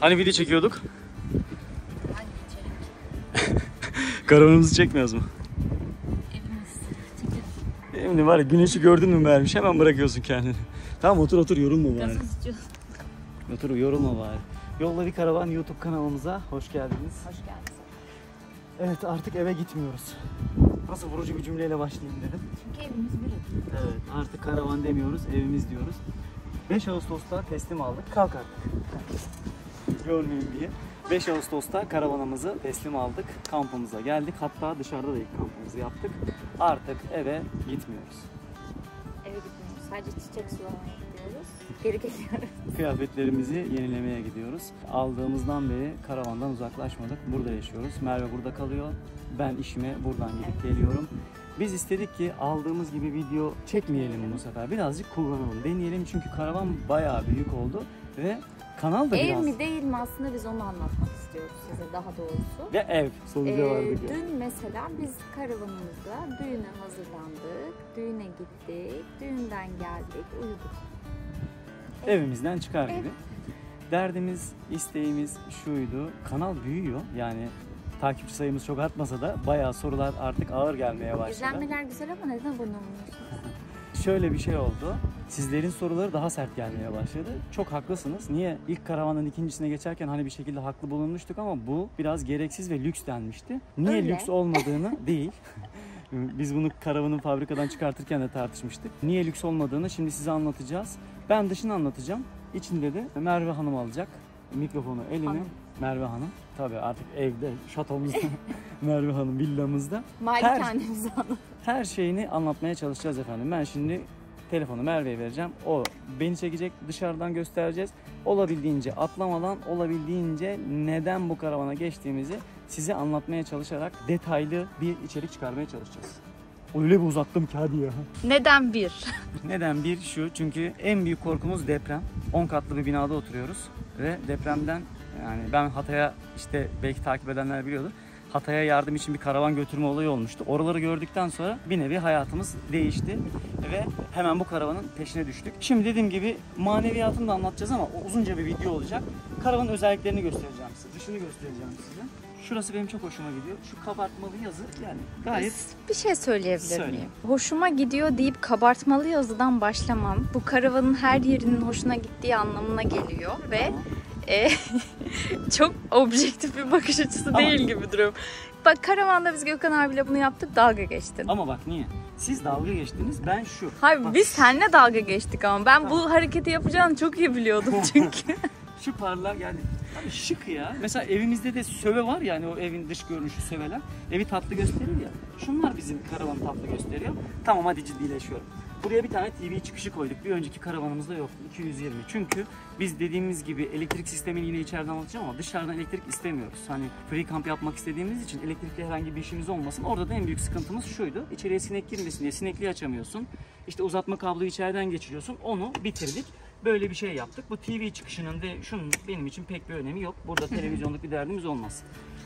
Hani video çekiyorduk? Hangi içerik? Karavanımızı çekmiyoruz mu? Evimiz. Çekelim. Şimdi var ya, güneşi gördün mü vermiş, hemen bırakıyorsun kendini. Tamam, otur yorulma bari. Gazoz içiyoruz. Otur yorulma bari. Yolla bir Karavan YouTube kanalımıza hoş geldiniz. Hoş geldiniz. Evet, artık eve gitmiyoruz. Nasıl vurucu bir cümleyle başlayayım dedim. Çünkü evimiz burası. Evet, artık karavan demiyoruz, evimiz diyoruz. 5 Ağustos'ta teslim aldık. Kalk artık. Görmeyin diye. 5 Ağustos'ta karavanımızı teslim aldık. Kampımıza geldik. Hatta dışarıda da ilk kampımızı yaptık. Artık eve gitmiyoruz. Eve gitmiyoruz. Sadece çiçek sulamaya gidiyoruz. Geri geliyoruz. Kıyafetlerimizi yenilemeye gidiyoruz. Aldığımızdan beri karavandan uzaklaşmadık. Burada yaşıyoruz. Merve burada kalıyor. Ben işime buradan gidip geliyorum. Biz istedik ki aldığımız gibi video çekmeyelim bu sefer. Birazcık kullanalım, deneyelim. Çünkü karavan bayağı büyük oldu ve kanal da Ev biraz... mi değil mi aslında biz onu anlatmak istiyoruz size daha doğrusu. Ve ev sonuca vardık. Dün mesela biz karavanımızla düğüne hazırlandık. Düğüne gittik. Düğünden geldik. Uyuduk. Evimizden çıkar gibi. Derdimiz, isteğimiz şuydu. Kanal büyüyor. Yani takipçi sayımız çok artmasa da bayağı sorular artık ağır gelmeye başladı. İzlenmeler güzel ama neden abone olmuyorsunuz? Şöyle bir şey oldu. Sizlerin soruları daha sert gelmeye başladı. Çok haklısınız. Niye? İlk karavanın ikincisine geçerken hani bir şekilde haklı bulunmuştuk ama bu biraz gereksiz ve lüks denmişti. Niye Öyle. lüks olmadığını değil. Biz bunu karavanın fabrikadan çıkartırken de tartışmıştık. Niye lüks olmadığını şimdi size anlatacağız. Ben dışını anlatacağım. İçinde de Merve Hanım alacak. Mikrofonu eline. Hanım. Merve Hanım. Tabii artık evde, şatomuzda. Merve Hanım villamızda. Malikanemizi anlat. Her şeyini anlatmaya çalışacağız efendim. Ben şimdi telefonu Merve'ye vereceğim. O beni çekecek, dışarıdan göstereceğiz. Olabildiğince atlamadan, olabildiğince neden bu karavana geçtiğimizi size anlatmaya çalışarak detaylı bir içerik çıkarmaya çalışacağız. Öyle bir uzattım ki hadi ya. Neden bir? Neden bir? Şu, çünkü en büyük korkumuz deprem. 10 katlı bir binada oturuyoruz ve depremden, yani ben Hatay'a, işte belki takip edenler biliyordur, Hatay'a yardım için bir karavan götürme olayı olmuştu. Oraları gördükten sonra bir nevi hayatımız değişti ve hemen bu karavanın peşine düştük. Şimdi dediğim gibi maneviyatını da anlatacağız ama o uzunca bir video olacak. Karavanın özelliklerini göstereceğim size, dışını göstereceğim size. Şurası benim çok hoşuma gidiyor. Şu kabartmalı yazı yani gayet... Bir şey söyleyebilir Söyle. miyim? Hoşuma gidiyor deyip kabartmalı yazıdan başlamam. Bu karavanın her yerinin hoşuna gittiği anlamına geliyor ve çok objektif bir bakış açısı Ama- değil gibi duruyorum. Bak karavanda biz Gökhan abiyle bunu yaptık, dalga geçtin. Ama bak niye? Siz dalga geçtiniz, ben şu. Hayır Bak, biz seninle dalga geçtik ama ben bu hareketi yapacağını çok iyi biliyordum çünkü. şu parlak yani abi şık ya. Mesela evimizde de söve var ya, hani o evin dış görünüşü söveler. Evi tatlı gösterir ya. Şunlar bizim karavanı tatlı gösteriyor. Tamam, hadi ciddileşiyorum. Buraya bir tane TV çıkışı koyduk. Bir önceki karavanımızda yoktu. 220. Çünkü biz dediğimiz gibi elektrik sistemini yine içeriden anlatacağım ama dışarıdan elektrik istemiyoruz. Hani free camp yapmak istediğimiz için elektrikle herhangi bir işimiz olmasın. Orada da en büyük sıkıntımız şuydu. İçeriye sinek girmesin diye sinekliği açamıyorsun. İşte uzatma kabloyu içeriden geçiriyorsun. Onu bitirdik. Böyle bir şey yaptık. Bu TV çıkışının ve şunun benim için pek bir önemi yok. Burada televizyonluk bir derdimiz olmaz.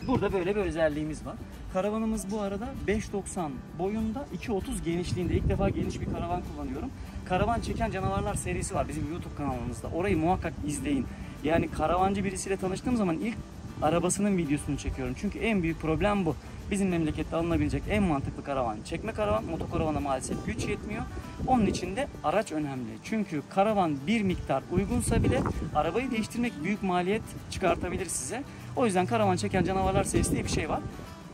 Burada böyle bir özelliğimiz var. Karavanımız bu arada 5.90 boyunda, 2.30 genişliğinde. İlk defa geniş bir karavan kullanıyorum. Karavan Çeken Canavarlar serisi var bizim YouTube kanalımızda. Orayı muhakkak izleyin. Yani karavancı birisiyle tanıştığım zaman ilk arabasının videosunu çekiyorum. Çünkü en büyük problem bu. Bizim memlekette alınabilecek en mantıklı karavan çekme karavan. Motokaravana maalesef güç yetmiyor. Onun için de araç önemli. Çünkü karavan bir miktar uygunsa bile arabayı değiştirmek büyük maliyet çıkartabilir size. O yüzden Karavan Çeken Canavarlar serisi diye bir şey var.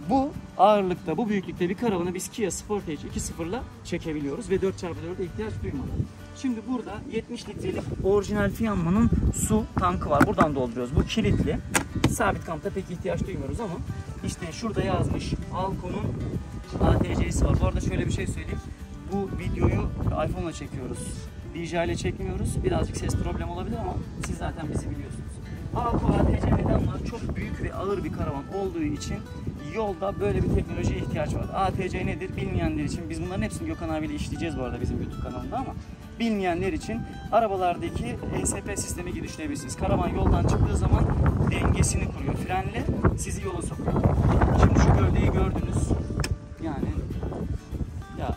Bu ağırlıkta, bu büyüklükte bir karavanı biz Kia Sportage 2.0'la çekebiliyoruz ve 4x4'e ihtiyaç duymadan. Şimdi burada 70 litrelik orijinal Fiamma'nın su tankı var. Buradan dolduruyoruz. Bu kilitli. Sabit kampta pek ihtiyaç duymuyoruz ama işte şurada yazmış Alco'nun ATC'si var. Bu arada şöyle bir şey söyleyeyim. Bu videoyu iPhone'la çekiyoruz. DJI ile çekmiyoruz. Birazcık ses problem olabilir ama siz zaten bizi biliyorsunuz. Alco ATC neden var? Çok büyük ve ağır bir karavan olduğu için yolda böyle bir teknolojiye ihtiyaç var. ATC nedir? Bilmeyenler için, biz bunların hepsini Gökhan abiyle işleyeceğiz bu arada bizim YouTube kanalında ama bilmeyenler için arabalardaki ESP sistemi gibi düşünebilirsiniz. Karavan yoldan çıktığı zaman dengesini kuruyor. Frenle sizi yola sokuyor. Şimdi şu gövdeyi gördünüz. Yani ya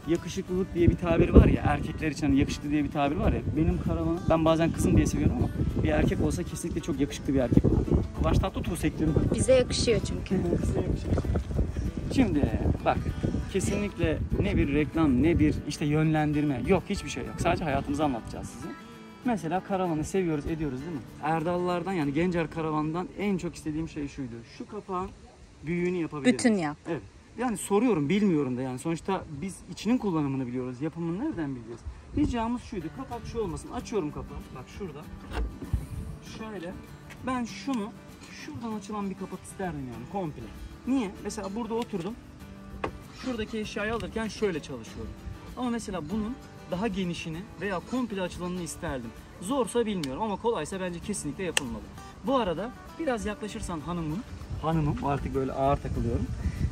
yakışıklılık diye bir tabir var ya, erkekler için hani yakışıklı diye bir tabir var ya, benim karavanım, ben bazen kızım diye seviyorum ama bir erkek olsa kesinlikle çok yakışıklı bir erkek olur. Baş tatlı tuz ekliyorum. Bize yakışıyor çünkü. Şimdi bak, kesinlikle ne bir reklam ne bir işte yönlendirme yok, hiçbir şey yok. Sadece hayatımızı anlatacağız size. Mesela karavanı seviyoruz ediyoruz değil mi? Erdallardan yani Gencer Karavan'dan en çok istediğim şey şuydu. Şu kapağın büyüğünü yapabilirim. Bütün yap. Evet. Yani soruyorum, bilmiyorum da yani. Sonuçta biz içinin kullanımını biliyoruz. Yapımını nereden bileceğiz? Ricamız şuydu. Kapak şu olmasın. Açıyorum kapağı. Bak şurada. Şöyle. Ben şunu şuradan açılan bir kapak isterdim yani komple. Niye? Mesela burada oturdum. Şuradaki eşyayı alırken şöyle çalışıyorum. Ama mesela bunun daha genişini veya komple açılanını isterdim. Zorsa bilmiyorum ama kolaysa bence kesinlikle yapılmalı. Bu arada biraz yaklaşırsan hanımım artık böyle ağır takılıyorum.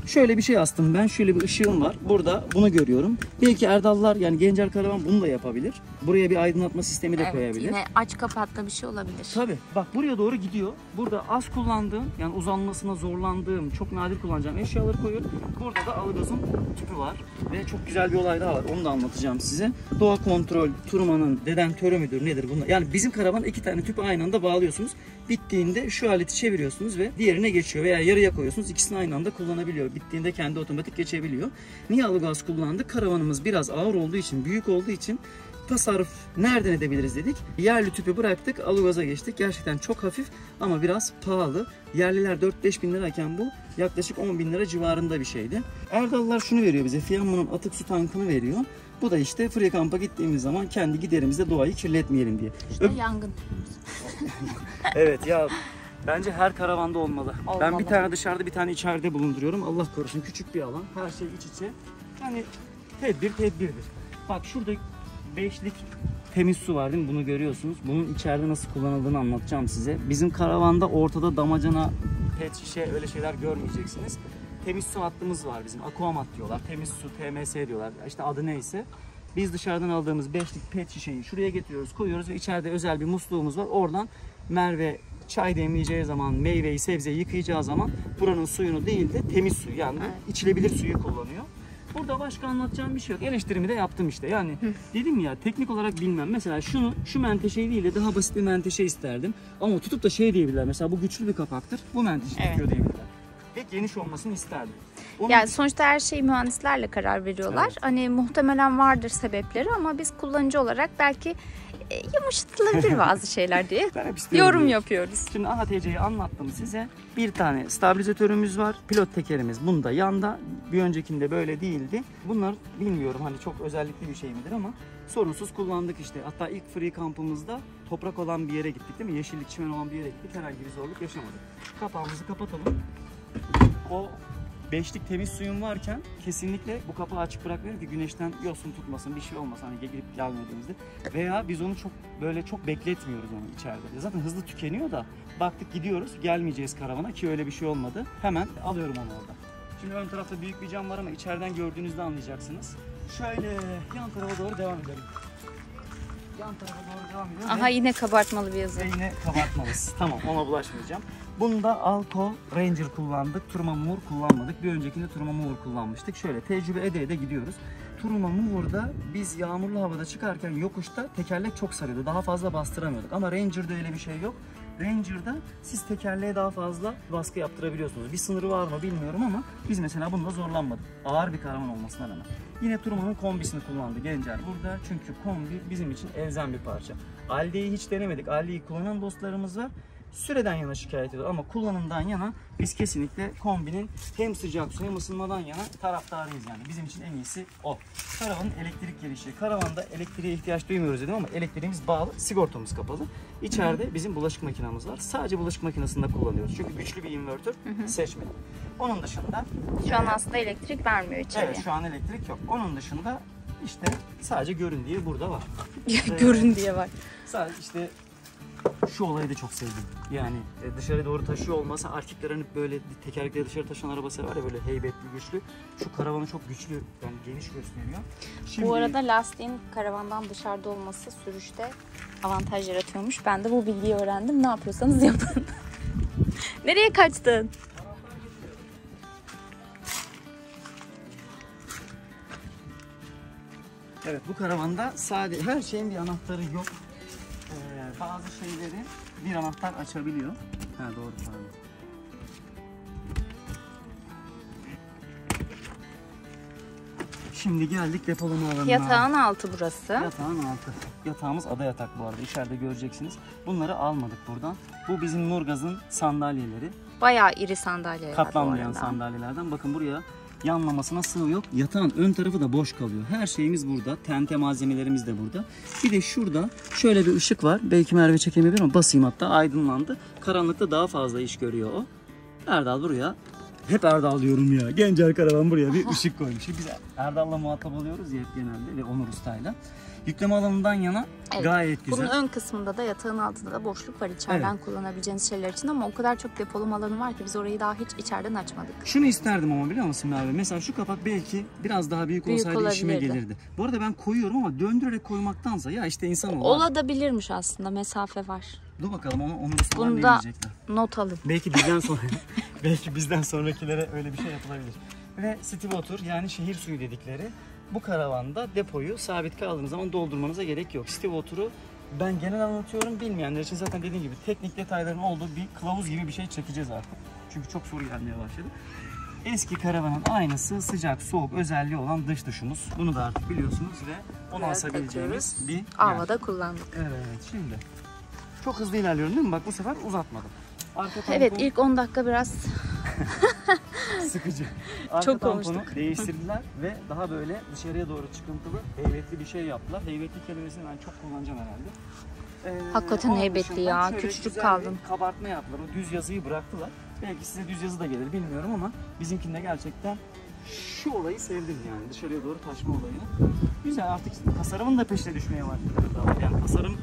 Şöyle bir şey astım ben. Şöyle bir ışığım var. Burada bunu görüyorum. Belki Erdallar yani Gencer Karavan bunu da yapabilir. Buraya bir aydınlatma sistemi de koyabilir. Yine aç kapatlı bir şey olabilir. Tabii. Bak buraya doğru gidiyor. Burada az kullandığım yani uzanmasına zorlandığım çok nadir kullanacağım eşyaları koyuyorum. Burada da Alugaz'ın tüpü var. Ve çok güzel bir olay daha var. Onu da anlatacağım size. Doğa kontrol, Turman'ın dedentörü müdür nedir bunlar? Yani bizim karavan 2 tane tüpü aynı anda bağlıyorsunuz. Bittiğinde şu aleti çeviriyorsunuz ve diğerine geçiyor veya yarıya koyuyorsunuz. İkisini aynı anda kullanabiliyor. Bittiğinde kendi otomatik geçebiliyor. Niye Alugaz kullandık? Karavanımız biraz ağır olduğu için, büyük olduğu için tasarruf nereden edebiliriz dedik. Yerli tüpü bıraktık, Alugaz'a geçtik. Gerçekten çok hafif ama biraz pahalı. Yerliler 4-5 bin lirayken bu yaklaşık 10 bin lira civarında bir şeydi. Erdallar şunu veriyor bize, Fiammo'nun atık su tankını veriyor. Bu da işte free kamp'a gittiğimiz zaman kendi giderimizde doğayı kirletmeyelim diye. İşte yangın tüpümüz. Evet ya, bence her karavanda olmalı. Ben bir tane dışarıda bir tane içeride bulunduruyorum. Allah korusun, küçük bir alan. Her şey iç içe. Yani tedbir tedbirdir. Bak şurada 5'lik temiz su var değil mi? Bunu görüyorsunuz. Bunun içeride nasıl kullanıldığını anlatacağım size. Bizim karavanda ortada damacana, pet şişe öyle şeyler görmeyeceksiniz. Temiz su hattımız var bizim. Aquamat diyorlar. Temiz su, TMS diyorlar. İşte adı neyse. Biz dışarıdan aldığımız 5'lik pet şişeyi şuraya getiriyoruz, koyuyoruz ve içeride özel bir musluğumuz var. Oradan Merve çay demleyeceği zaman, meyveyi, sebzeyi yıkayacağı zaman buranın suyunu değil de temiz suyu yani içilebilir suyu kullanıyor. Burada başka anlatacağım bir şey yok. Eleştirimi de yaptım işte. Yani dedim ya, teknik olarak bilmem. Mesela şu menteşeyi değil de daha basit bir menteşe isterdim. Ama tutup da şey diyebilirler. Mesela bu güçlü bir kapaktır. Bu menteşe tutuyor diyebilirler. Ve geniş olmasını isterdim. Yani sonuçta her şeyi mühendislerle karar veriyorlar. Evet. Hani muhtemelen vardır sebepleri ama biz kullanıcı olarak belki yumuşatılabilir bazı şeyler diye yorum yapıyoruz. Şimdi AHTC'yi anlattım size. Bir tane stabilizatörümüz var. Pilot tekerimiz bunda yanda. Bir öncekinde böyle değildi. Bunlar bilmiyorum hani çok özellikli bir şey midir ama sorunsuz kullandık işte. Hatta ilk free kampımızda toprak olan bir yere gittik değil mi? Yeşillik, çimen olan bir yere gittik. Herhangi bir zorluk yaşamadık. Kapağımızı kapatalım. O 5'lik temiz suyun varken kesinlikle bu kapağı açık bırakmayalım ki güneşten yosun tutmasın, bir şey olmasın hani gelip gelmediğimizde. Veya biz onu çok bekletmiyoruz onu içeride. Zaten hızlı tükeniyor da baktık gidiyoruz, gelmeyeceğiz karavana ki öyle bir şey olmadı. Hemen alıyorum onu orada. Şimdi ön tarafta büyük bir cam var ama içeriden gördüğünüzde anlayacaksınız. Şöyle yan tarafa doğru devam edelim. Yan tarafa doğru devam edelim. Aha yine kabartmalı bir yazı. Yine kabartmalıyız. Tamam, ona bulaşmayacağım. Bunda Alco Ranger kullandık. Turma Moore kullanmadık. Bir öncekinde Turma Moore kullanmıştık. Şöyle tecrübe ede gidiyoruz. Turma Moore'da biz yağmurlu havada çıkarken yokuşta tekerlek çok sarıyordu. Daha fazla bastıramıyorduk. Ama Ranger'da öyle bir şey yok. Ranger'da siz tekerleğe daha fazla baskı yaptırabiliyorsunuz. Bir sınırı var mı bilmiyorum ama biz mesela bununla zorlanmadık. Ağır bir karavan olmasına rağmen. Yine Turma'nın kombisini kullandı Gencer burada. Çünkü kombi bizim için elzem bir parça. Alde'yi hiç denemedik. Alde'yi kullanan dostlarımız var. Süreden yana şikayet ediyor ama kullanımdan yana biz kesinlikle kombinin hem sıcak su hem ısınmadan yana taraftarıyız yani. Bizim için en iyisi o. Karavanın elektrik girişi. Karavanda elektriğe ihtiyaç duymuyoruz dedim ama elektriğimiz bağlı, sigortamız kapalı. İçeride bizim bulaşık makinamız var. Sadece bulaşık makinesinde kullanıyoruz. Çünkü güçlü bir invertör seçmedim. Onun dışında... Şu an aslında elektrik vermiyor içeriye. Evet, şu an elektrik yok. Onun dışında işte sadece görün diye burada var. Görün diye var. Sadece işte... Şu olayı da çok sevdim. Yani dışarı doğru taşıyor olmasa erkekler hani böyle tekerlekleri dışarı taşıyan araba sever ya böyle heybetli, güçlü. Şu karavanı çok güçlü yani geniş gösteriyor. Şimdi... Bu arada lastiğin karavandan dışarıda olması sürüşte avantaj yaratıyormuş. Ben de bu bilgiyi öğrendim. Ne yapıyorsanız yapın. Nereye kaçtın? Evet, bu karavanda sadece her şeyin bir anahtarı yok. bazı şeyleri bir anahtar açabiliyor. Ha doğru, pardon. Şimdi geldik depolama alanına. Yatağın altı burası. Yatağın altı. Yatağımız ada yatak bu arada. İçeride göreceksiniz. Bunları almadık buradan. Bu bizim Nurgaz'ın sandalyeleri. Bayağı iri sandalyeler. Katlanmayan sandalyelerden. Bakın buraya yanlamasına sığ yok. Yatağın ön tarafı da boş kalıyor. Her şeyimiz burada. Tente malzemelerimiz de burada. Bir de şurada şöyle bir ışık var. Belki Merve çekemeyebilir ama basayım, hatta aydınlandı. Karanlıkta daha fazla iş görüyor o. Erdal buraya, hep Erdal diyorum ya, Gencer Karavan buraya bir ışık koymuş. Biz Erdal'la muhatap oluyoruz ya hep genelde ve Onur Usta'yla. Yükleme alanından yana gayet güzel. Bunun ön kısmında da yatağın altında da boşluk var içeriden kullanabileceğiniz şeyler için, ama o kadar çok depolama alanı var ki biz orayı daha hiç içeriden açmadık. Şunu isterdim ama biliyor musun abi? Mesela şu kapak belki biraz daha büyük olsaydı işime gelirdi. Bu arada ben koyuyorum ama döndürerek koymaktansa ya işte insan olur. Olabilirmiş aslında, mesafe var. Dur bakalım Onur Usta'dan ne Bunda diyecekler. not alın. Belki bizden sonra belki bizden sonrakilere öyle bir şey yapılabilir. Ve Steve Water, yani şehir suyu dedikleri, bu karavanda depoyu sabit kaldığınız zaman doldurmanıza gerek yok. Steve Water'u ben genel anlatıyorum, bilmeyenler için zaten dediğim gibi teknik detayların olduğu bir kılavuz gibi bir şey çekeceğiz artık. Çünkü çok soru gelmeye başladı. Eski karavanın aynısı, sıcak soğuk özelliği olan dış dışımız. Bunu da artık biliyorsunuz ve onu asabileceğimiz bir Avada kullandık. Evet, şimdi çok hızlı ilerliyorum değil mi? Bak bu sefer uzatmadım. Evet, ilk 10 dakika biraz sıkıcı. Arka çok tamponu konuştuk. değiştirdiler ve daha böyle dışarıya doğru çıkıntılı, heybetli bir şey yaptılar. Heybetli kelimesini ben çok kullanacağım herhalde. Hakikaten onun heybetli dışında ya, şöyle küçücük güzel kaldım. bir kabartma yaptılar. O düz yazıyı bıraktılar. Belki size düz yazı da gelir bilmiyorum ama bizimkinde gerçekten şu olayı sevdim yani. Dışarıya doğru taşma olayını. Güzel, artık tasarımın da peşine düşmeye başladı. Yani tasarım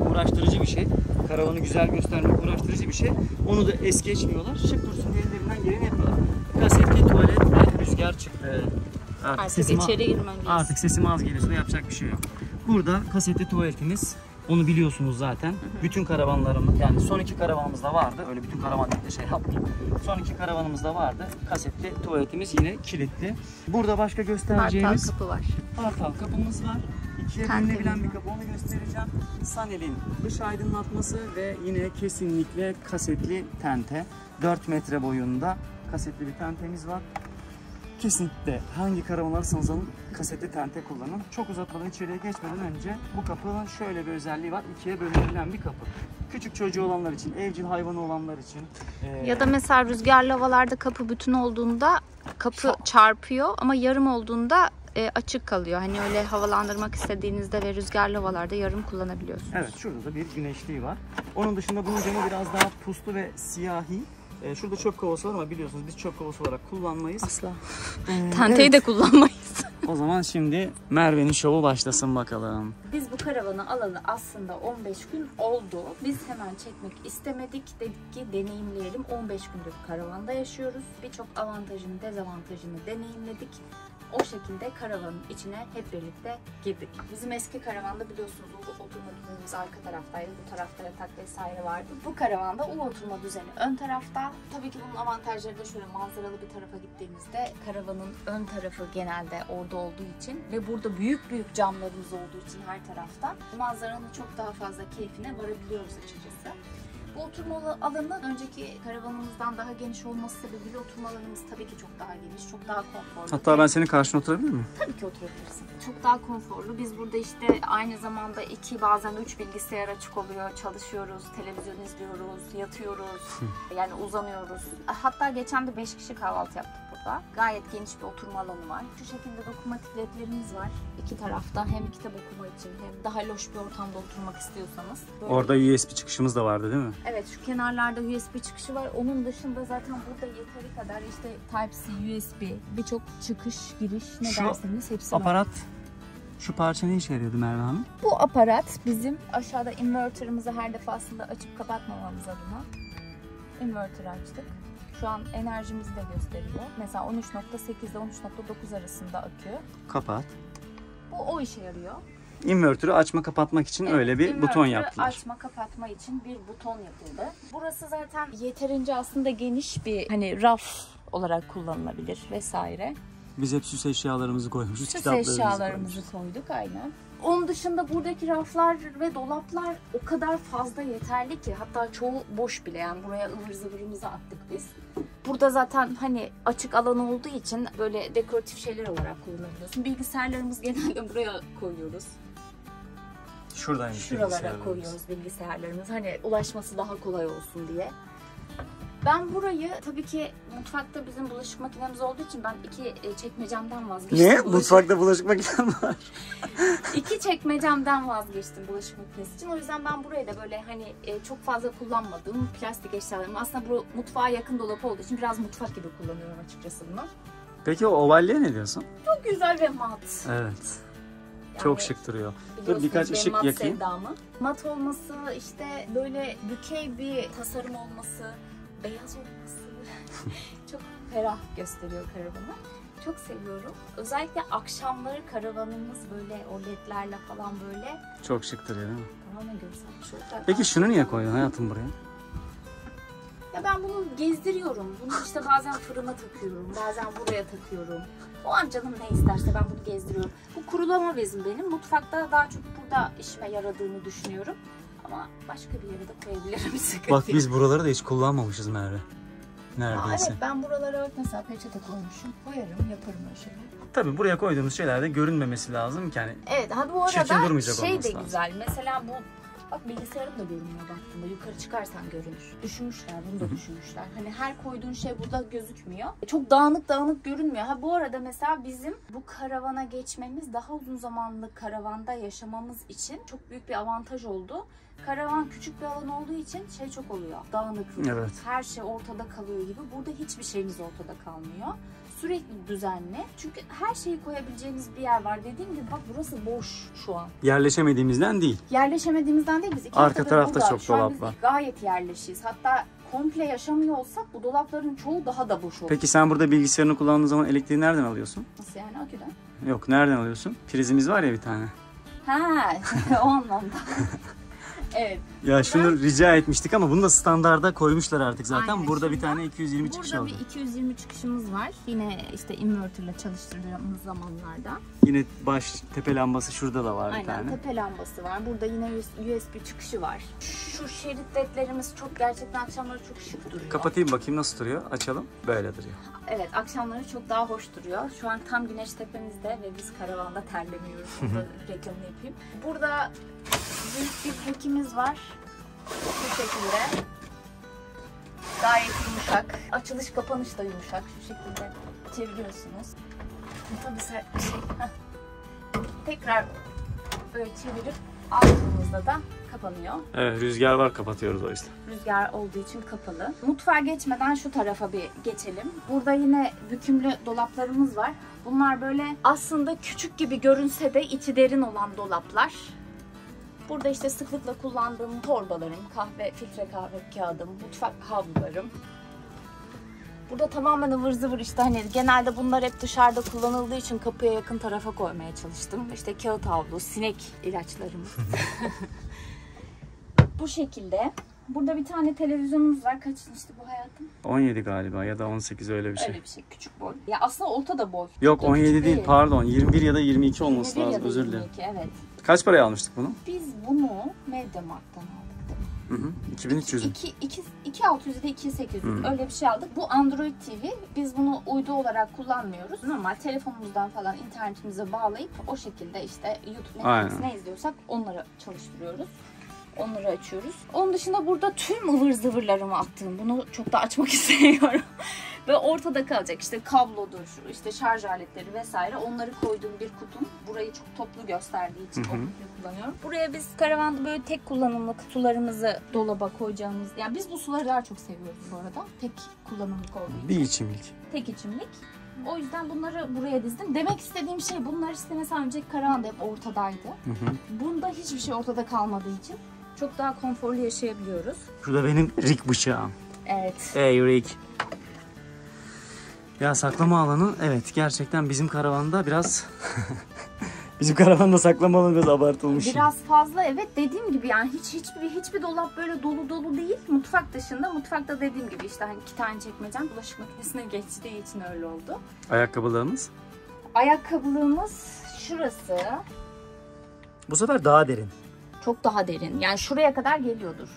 uğraştırıcı bir şey. Karavanı güzel göstermek uğraştırıcı bir şey. Onu da es geçmiyorlar. Şık dursun diye ellerinden geleni yapıyorlar. Kasetli tuvalet ve rüzgar çıktı. Artık içeri girmeliyiz. Artık sesim az geliyorsa da yapacak bir şey yok. Burada kasetli tuvaletimiz. Onu biliyorsunuz zaten. Bütün karavanlarımız, yani son iki karavanımızda vardı. Öyle bütün karavan değil de şey yapmayayım. Son iki karavanımızda vardı. Kasetli tuvaletimiz yine kilitli. Burada başka göstereceğimiz Bartal kapı var. Bartal kapımız var. İkiye bölünebilen bir kapı, onu göstereceğim. Sanel'in dış aydınlatması ve yine kesinlikle kasetli tente. 4 metre boyunda kasetli bir tentemiz var. Kesinlikle hangi karavan alırsanız alın kasetli tente kullanın. Çok uzatmadan içeriye geçmeden önce bu kapının şöyle bir özelliği var. İkiye bölünebilen bir kapı. Küçük çocuğu olanlar için, evcil hayvanı olanlar için. Ya da mesela rüzgarlı havalarda kapı bütün olduğunda kapı çarpıyor ama yarım olduğunda açık kalıyor. Hani öyle havalandırmak istediğinizde ve rüzgarlı havalarda yarım kullanabiliyorsunuz. Evet, şurada da bir güneşliği var. Onun dışında bunun camı biraz daha puslu ve siyahi. Şurada çöp kovası var ama biliyorsunuz biz çöp kovası olarak kullanmayız. Asla. Tenteyi de kullanmayız. O zaman şimdi Merve'nin şovu başlasın bakalım. Biz bu karavanı alalı aslında 15 gün oldu. Biz hemen çekmek istemedik. Dedik ki deneyimleyelim. 15 gündür karavanda yaşıyoruz. Birçok avantajını, dezavantajını deneyimledik. O şekilde karavanın içine hep birlikte girdik. Bizim eski karavanda biliyorsunuz oturma düzenimiz arka taraftaydı. Bu tarafta yatak vesaire vardı. Bu karavanda oturma düzeni ön tarafta. Tabii ki bunun avantajları da şöyle: manzaralı bir tarafa gittiğimizde karavanın ön tarafı genelde orada olduğu için ve burada büyük büyük camlarımız olduğu için her tarafta manzaranın çok daha fazla keyfine varabiliyoruz açıkçası. Bu oturma alanı önceki karavanımızdan daha geniş olması sebebiyle oturma alanımız tabii ki çok daha geniş, çok daha konforlu. Hatta ben senin karşına oturabilir miyim? Tabii ki oturabilirsin. Çok daha konforlu. Biz burada işte aynı zamanda 2 bazen 3 bilgisayar açık oluyor. Çalışıyoruz, televizyon izliyoruz, yatıyoruz, yani uzanıyoruz. Hatta geçen de 5 kişi kahvaltı yaptık burada. Gayet geniş bir oturma alanı var. Şu şekilde dokunmatik ledlerimiz var. İki tarafta hem kitap okuma için hem daha loş bir ortamda oturmak istiyorsanız. Böyle. Orada USB çıkışımız da vardı değil mi? Evet, şu kenarlarda USB çıkışı var. Onun dışında zaten burada yeteri kadar işte Type-C, USB, birçok çıkış, giriş ne şu derseniz hepsi var. Aparat, şu parça ne işe yarıyordu Merve Hanım? Bu aparat bizim aşağıda inverter'ımızı her defasında açıp kapatmamamız adına inverter açtık. Şu an enerjimizi de gösteriyor. Mesela 13.8 ile 13.9 arasında akıyor. Kapat. Bu o işe yarıyor. İnvertörü açma kapatmak için öyle bir buton yaptılar. Açma kapatma için bir buton yapıldı. Burası zaten yeterince aslında geniş bir hani raf olarak kullanılabilir vesaire. Biz hep süs eşyalarımızı koymuşuz. Süs eşyalarımızı koyduk aynen. Onun dışında buradaki raflar ve dolaplar o kadar fazla yeterli ki, hatta çoğu boş bile, yani buraya ıvır zıvırımızı attık biz. Burada zaten hani açık alan olduğu için böyle dekoratif şeyler olarak kullanabiliyorsun. Bilgisayarlarımız genelde buraya koyuyoruz. Şuradaymış. Şuralara koyuyoruz bilgisayarlarımız. Hani ulaşması daha kolay olsun diye. Ben burayı tabii ki mutfakta bizim bulaşık makinemiz olduğu için ben 2 çekmecemden vazgeçtim. Ne? Mutfakta bulaşık makinem var. 2 çekmecemden vazgeçtim bulaşık makinesi için. O yüzden ben burayı da böyle hani çok fazla kullanmadığım plastik eşyalarımı, aslında bu mutfağa yakın dolap olduğu için biraz mutfak gibi kullanıyorum açıkçası bunu. Peki o ovalliğe ne diyorsun? Çok güzel ve mat. Evet. Yani çok şık duruyor. Dur birkaç ışık mat yakayım. Sevdamı. Mat olması, işte böyle dikey bir tasarım olması, beyaz olması çok ferah gösteriyor karavanı. Çok seviyorum. Özellikle akşamları karavanımız böyle o ledlerle falan böyle. Çok şık duruyor değil mi? Tamamen görsel. Peki şunu niye koydun hayatım buraya? Ya ben bunu gezdiriyorum. Bunu işte bazen fırına takıyorum, bazen buraya takıyorum. O an canım ne isterse ben bunu gezdiriyorum. Bu kurulama bezim benim. Mutfakta daha çok burada işime yaradığını düşünüyorum. Ama başka bir yere de koyabilirim. Sıkıntı Bak biz buraları da hiç kullanmamışız Merve. Neredeyse. Evet, ben buralara bak mesela peçete koymuşum. Koyarım, yaparım öyle şeyler. Tabii buraya koyduğumuz şeyler de görünmemesi lazım ki hani. Evet, ha bu Çirkin arada durmayacak şey de olması lazım. güzel. Mesela bu, bak bilgisayarım da görünüyor baktığımda. Yukarı çıkarsan görünür. Düşünmüşler, bunu da düşünmüşler. Hani her koyduğun şey burada gözükmüyor. Çok dağınık dağınık görünmüyor. Ha bu arada mesela bizim bu karavana geçmemiz, daha uzun zamanlı karavanda yaşamamız için çok büyük bir avantaj oldu. Karavan küçük bir alan olduğu için şey çok oluyor. Dağınıklık. Evet. Her şey ortada kalıyor gibi. Burada hiçbir şeyimiz ortada kalmıyor. Sürekli düzenli. Çünkü her şeyi koyabileceğiniz bir yer var. Dediğim gibi bak burası boş şu an. Yerleşemediğimizden değil. Yerleşemediğimizden değil biz. Arka tarafta burada. çok Şu an dolap biz var. gayet yerleşiyiz. Hatta komple yaşamıyor olsak bu dolapların çoğu daha da boş olur. Peki sen burada bilgisayarını kullandığın zaman elektriği nereden alıyorsun? Nasıl yani, aküden? Yok, nereden alıyorsun? Prizimiz var ya bir tane. Ha, o anlamda. Evet. Ya şunu rica etmiştik ama bunu da standarda koymuşlar artık zaten. Aynen. Burada bir tane 220 çıkış Burada oldu. bir 220 çıkışımız var. Yine işte inverterle çalıştırdığımız zamanlarda. Yine baş tepe lambası şurada da var bir Aynen, tane. tepe lambası var. Burada yine USB çıkışı var. Şu şerit ledlerimiz çok, gerçekten akşamları çok şık duruyor. Kapatayım bakayım nasıl duruyor. Açalım. Böyle duruyor. Evet, akşamları çok daha hoş duruyor. Şu an tam güneş tepemizde ve biz karavanda terlemiyoruz. Burada reklamını yapayım. Burada büyük bir pekimiz var. Bu şekilde. Gayet yumuşak. Açılış kapanış da yumuşak. Şu şekilde çeviriyorsunuz. Tabii tekrar böyle çevirip aldığımızda da kapanıyor. Evet, rüzgar var, kapatıyoruz o yüzden. Rüzgar olduğu için kapalı. Mutfağa geçmeden şu tarafa bir geçelim. Burada yine bükümlü dolaplarımız var. Bunlar böyle aslında küçük gibi görünse de içi derin olan dolaplar. Burada işte sıklıkla kullandığım torbalarım, filtre kahve kağıdım, mutfak havlularım. Burada tamamen ıvır zıvır işte, hani genelde bunlar hep dışarıda kullanıldığı için kapıya yakın tarafa koymaya çalıştım. İşte kağıt havlu, sinek ilaçlarımız. Bu şekilde. Burada bir tane televizyonumuz var. Kaç inçti bu hayatım? 17 galiba ya da 18 öyle bir şey. Öyle bir şey, küçük boy. Ya aslında orta da boy. Yok Çok 17 küçük değil pardon, 21 ya da 22 olması 21 ya lazım, da özür dilerim. 22, evet. Kaç paraya almıştık bunu? Biz bunu Mediamarkt'tan aldık değil mi? 2300. 2600 ile 2800 öyle bir şey aldık. Bu Android TV. Biz bunu uydu olarak kullanmıyoruz. Normal telefonumuzdan falan internetimize bağlayıp o şekilde işte YouTube, Netflix ne izliyorsak onları çalıştırıyoruz. Onları açıyoruz. Onun dışında burada tüm ıvır zıvırlarımı attım. Bunu çok da açmak istemiyorum. Ve ortada kalacak işte kablodur, işte şarj aletleri vesaire. Onları koyduğum bir kutum. Burayı çok toplu gösterdiği için o kutuyu kullanıyorum. Buraya biz karavanda böyle tek kullanımlık sularımızı dolaba koyacağımız... Yani biz bu suları daha çok seviyoruz bu arada. Tek kullanımlık olduğu için. Bir içimlik. Tek içimlik. O yüzden bunları buraya dizdim. Demek istediğim şey, bunlar işte mesela önceki karavanda hep ortadaydı. Bunda hiçbir şey ortada kalmadığı için çok daha konforlu yaşayabiliyoruz. Şurada benim Rick bıçağım. Evet. Hey Rick. Ya saklama alanı evet gerçekten bizim karavanda biraz bizim karavanda saklama alanı biraz abartılmış. Biraz fazla, evet, dediğim gibi yani hiçbir dolap böyle dolu değil. Mutfak dışında, mutfakta dediğim gibi işte hani 2 tane çekmecem bulaşık makinesine geçtiği için öyle oldu. Ayakkabılarımız? Ayakkabılığımız şurası. Bu sefer daha derin. Çok daha derin. Yani şuraya kadar geliyordur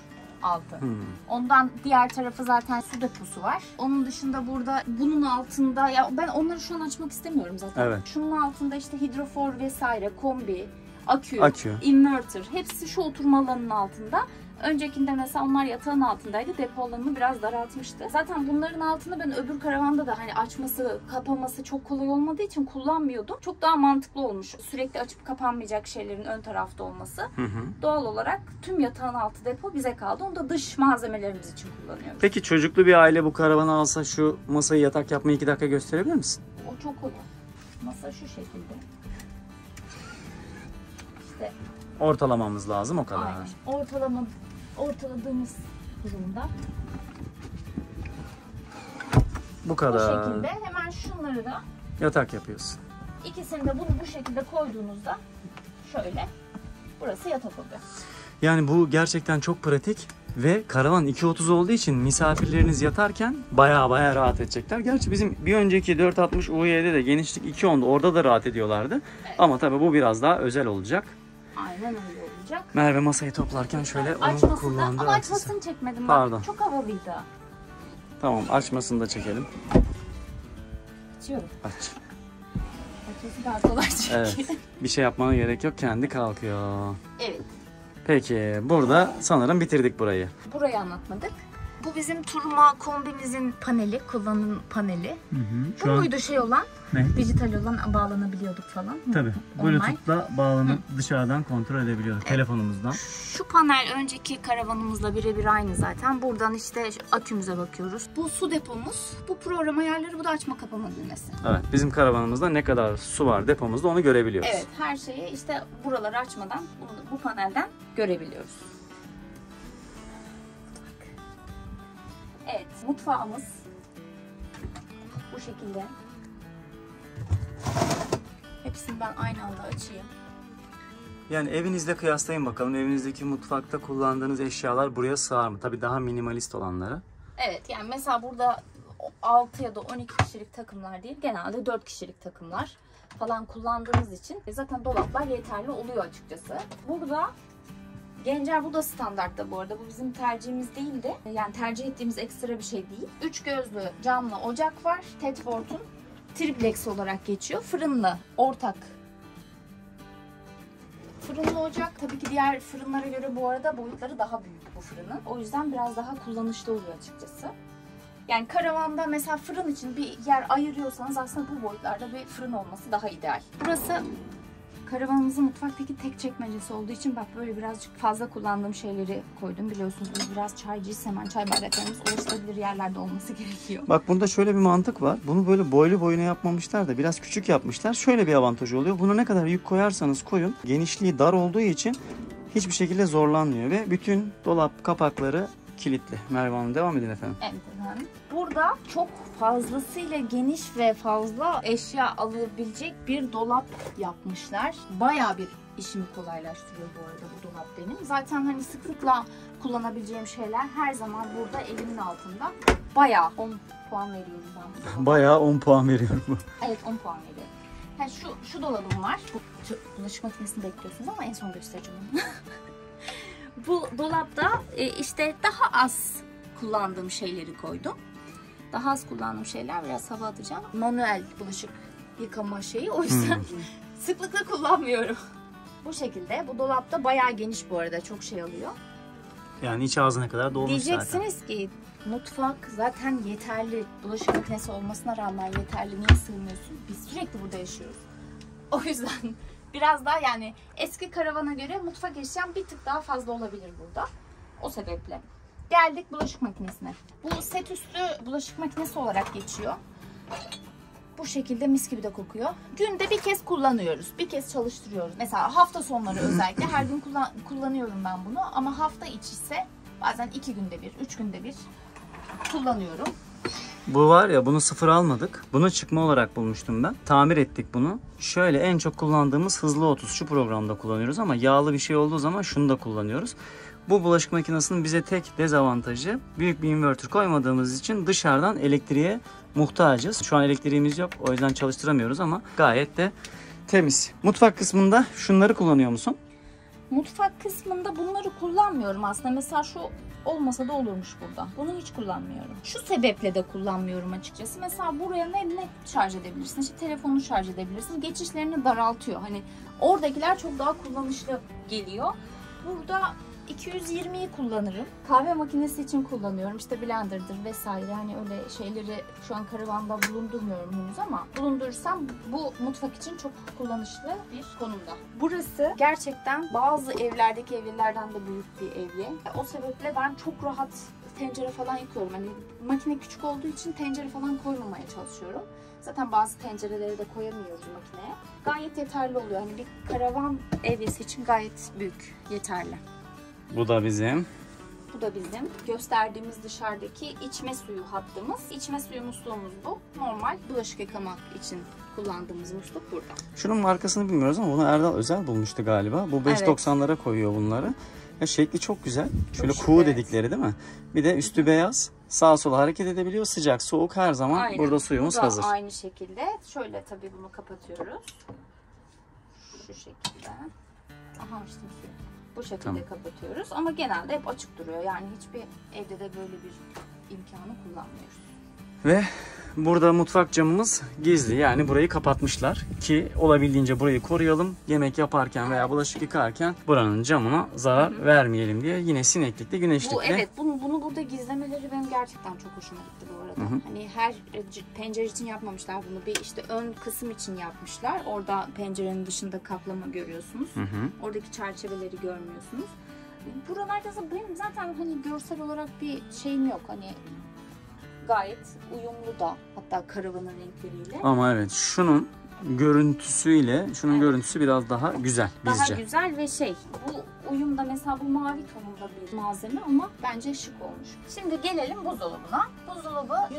altı. Hmm. Ondan diğer tarafı zaten su deposu var. Onun dışında burada bunun altında, ya ben onları şu an açmak istemiyorum zaten. Evet. Şunun altında işte hidrofor vesaire, kombi, akü, Akü. inverter hepsi şu oturma alanının altında. Öncekinde mesela onlar yatağın altındaydı. Depo alanını biraz daraltmıştı. Zaten bunların altını ben öbür karavanda da hani açması, kapaması çok kolay olmadığı için kullanmıyordum. Çok daha mantıklı olmuş. Sürekli açıp kapanmayacak şeylerin ön tarafta olması. Hı hı. Doğal olarak tüm yatağın altı depo bize kaldı. Onu da dış malzemelerimiz için kullanıyoruz. Peki çocuklu bir aile bu karavanı alsa şu masayı yatak yapmayı 2 dakika gösterebilir misin? O çok olur. Masa şu şekilde. İşte Ortalamamız lazım o kadar. aynen. Ortaladığımız durumda. Bu Bu kadar. şekilde hemen şunları da Yatak yapıyorsun. ikisini de bunu bu şekilde koyduğunuzda şöyle burası yatak oluyor. Yani bu gerçekten çok pratik ve karavan 2.30 olduğu için misafirleriniz yatarken baya rahat edecekler. Gerçi bizim bir önceki 460 UY'de de genişlik 2.10'du. Orada da rahat ediyorlardı. Evet. Ama tabii bu biraz daha özel olacak. Aynen öyle olacak. Merve masayı toplarken şöyle onun Açmasını kullandığı ama aksesuar. açmasını çekmedim. Pardon. Bak, çok havalıydı. Tamam, açmasını da çekelim. Açıyorum. Aç. Açması daha kolay çünkü. Evet. Bir şey yapmana gerek yok. Kendi kalkıyor. Evet. Peki burada sanırım bitirdik burayı. Burayı anlatmadık. Bu bizim turma kombimizin paneli, kullanım paneli. Bu muydu şey olan? Ne? Dijital olan bağlanabiliyorduk falan. Tabii. Online. Bluetooth'la bağlanıp dışarıdan kontrol edebiliyorduk telefonumuzdan. Şu panel önceki karavanımızla birebir aynı zaten. Buradan işte akümüze bakıyoruz. Bu su depomuz, bu program ayarları, bu da açma kapama düğmesi. Evet, bizim karavanımızda ne kadar su var depomuzda onu görebiliyoruz. Evet, her şeyi işte buraları açmadan bu panelden görebiliyoruz. Evet, mutfağımız bu şekilde. Hepsini ben aynı anda açayım. Yani evinizle kıyaslayın bakalım. Evinizdeki mutfakta kullandığınız eşyalar buraya sığar mı? Tabii daha minimalist olanları. Evet, yani mesela burada 6 ya da 12 kişilik takımlar değil, genelde 4 kişilik takımlar falan kullandığımız için zaten dolaplar yeterli oluyor açıkçası. Burada Gencer, bu da standartta bu arada. Bu bizim tercihimiz değildi. Yani tercih ettiğimiz ekstra bir şey değil. 3 gözlü camlı ocak var. Tedford'un triplex olarak geçiyor. Fırınlı, ortak. Fırınlı ocak. Tabii ki diğer fırınlara göre bu arada boyutları daha büyük bu fırının. O yüzden biraz daha kullanışlı oluyor açıkçası. Yani karavanda mesela fırın için bir yer ayırıyorsanız aslında bu boyutlarda bir fırın olması daha ideal. Burası karavanımızın mutfaktaki tek çekmecesi olduğu için bak böyle birazcık fazla kullandığım şeyleri koydum. Biliyorsunuz biz biraz çaycıyız, hemen çay bardaklarımız ulaşılabilir yerlerde olması gerekiyor. Bak burada şöyle bir mantık var. Bunu böyle boylu boyuna yapmamışlar da biraz küçük yapmışlar. Şöyle bir avantajı oluyor. Buna ne kadar yük koyarsanız koyun. Genişliği dar olduğu için hiçbir şekilde zorlanmıyor ve bütün dolap kapakları kilitli. Merve Hanım devam edin efendim. Evet efendim. Burada çok fazlasıyla geniş ve fazla eşya alabilecek bir dolap yapmışlar. Bayağı bir işimi kolaylaştırıyor bu arada bu dolap benim. Zaten hani sıklıkla kullanabileceğim şeyler her zaman burada elimin altında. Bayağı 10 puan veriyorum ben. Bayağı 10 puan veriyorum bu. Evet, 10 puan veriyorum. Yani şu dolabım var. Bu bulaşık makinesini bekliyorsunuz ama en son göstereceğim onu. Bu dolapta işte daha az kullandığım şeyleri koydum. Daha az kullandığım şeyler, biraz hava atacağım. Manuel bulaşık yıkama şeyi, o yüzden sıklıkla kullanmıyorum. Bu şekilde. Bu dolapta bayağı geniş bu arada, çok şey alıyor. Yani iç ağzına kadar dolmuş Diyeceksiniz zaten. ki mutfak zaten yeterli. Bulaşık makinesi olmasına rağmen yeterli. Niye sığmıyorsun? Biz sürekli burada yaşıyoruz. O yüzden biraz daha, yani eski karavana göre mutfak eşyam bir tık daha fazla olabilir burada. O sebeple. Geldik bulaşık makinesine. Bu set üstü bulaşık makinesi olarak geçiyor. Bu şekilde mis gibi de kokuyor. Günde bir kez kullanıyoruz. Bir kez çalıştırıyoruz. Mesela hafta sonları özellikle her gün kullanıyorum ben bunu. Ama hafta içi ise bazen 2 günde bir, 3 günde bir kullanıyorum. Bu var ya, bunu sıfır almadık. Bunu çıkma olarak bulmuştum ben. Tamir ettik bunu. Şöyle en çok kullandığımız hızlı 30 şu programda kullanıyoruz ama yağlı bir şey olduğu zaman şunu da kullanıyoruz. Bu bulaşık makinesinin bize tek dezavantajı, büyük bir inverter koymadığımız için dışarıdan elektriğe muhtacız. Şu an elektriğimiz yok, o yüzden çalıştıramıyoruz ama gayet de temiz. Mutfak kısmında şunları kullanıyor musun? Mutfak kısmında bunları kullanmıyorum aslında. Mesela şu olmasa da olurmuş burada. Bunu hiç kullanmıyorum. Şu sebeple de kullanmıyorum açıkçası. Mesela buraya ne şarj edebilirsin? İşte telefonunu şarj edebilirsin. Geçişlerini daraltıyor. Hani oradakiler çok daha kullanışlı geliyor. Burada 220'yi kullanırım. Kahve makinesi için kullanıyorum. İşte blenderdır vesaire. Hani öyle şeyleri şu an karavanda bulundurmuyorum henüz ama bulundurursam bu mutfak için çok kullanışlı bir konumda. Burası gerçekten bazı evlerdeki evlerden de büyük bir evye. O sebeple ben çok rahat tencere falan yıkıyorum. Hani makine küçük olduğu için tencere falan koymamaya çalışıyorum. Zaten bazı tencereleri de koyamıyoruz makineye. Gayet yeterli oluyor. Hani bir karavan evyesi için gayet büyük, yeterli. Bu da bizim. Bu da bizim gösterdiğimiz dışarıdaki içme suyu hattımız. İçme suyu musluğumuz bu. Normal bulaşık yıkamak için kullandığımız musluk burada. Şunun markasını bilmiyoruz ama bunu Erdal Özel bulmuştu galiba. Bu 5.90'lara koyuyor bunları. Ya şekli çok güzel. Şöyle şık, kuğu evet. dedikleri değil mi? Bir de üstü beyaz. Sağa sola hareket edebiliyor. Sıcak, soğuk her zaman Aynen. burada suyumuz Bu da hazır. aynı şekilde. Şöyle tabii bunu kapatıyoruz. Şu şekilde. Aha işte suyu. Bu şekilde kapatıyoruz ama genelde hep açık duruyor. Yani hiçbir evde de böyle bir imkanı kullanmıyoruz. Ve burada mutfak camımız gizli. Yani burayı kapatmışlar ki olabildiğince burayı koruyalım. Yemek yaparken veya bulaşık yıkarken buranın camına zarar vermeyelim diye. Yine sineklikli, güneşlikli. Evet, bunu burada gizlemeleri benim gerçekten çok hoşuma gitti bu arada. Hani her pencere için yapmamışlar bunu. Bir işte ön kısım için yapmışlar. Orada pencerenin dışında kaplama görüyorsunuz. Oradaki çerçeveleri görmüyorsunuz. Buralarda benim zaten hani görsel olarak bir şeyim yok. Hani gayet uyumlu da, hatta karavanın renkleriyle. Ama evet, şunun görüntüsüyle, görüntüsü biraz daha güzel bizce. Daha güzel ve bu uyumda mesela bu mavi tonunda bir malzeme ama bence şık olmuş. Şimdi gelelim buzdolabına. Buzdolabı 132,5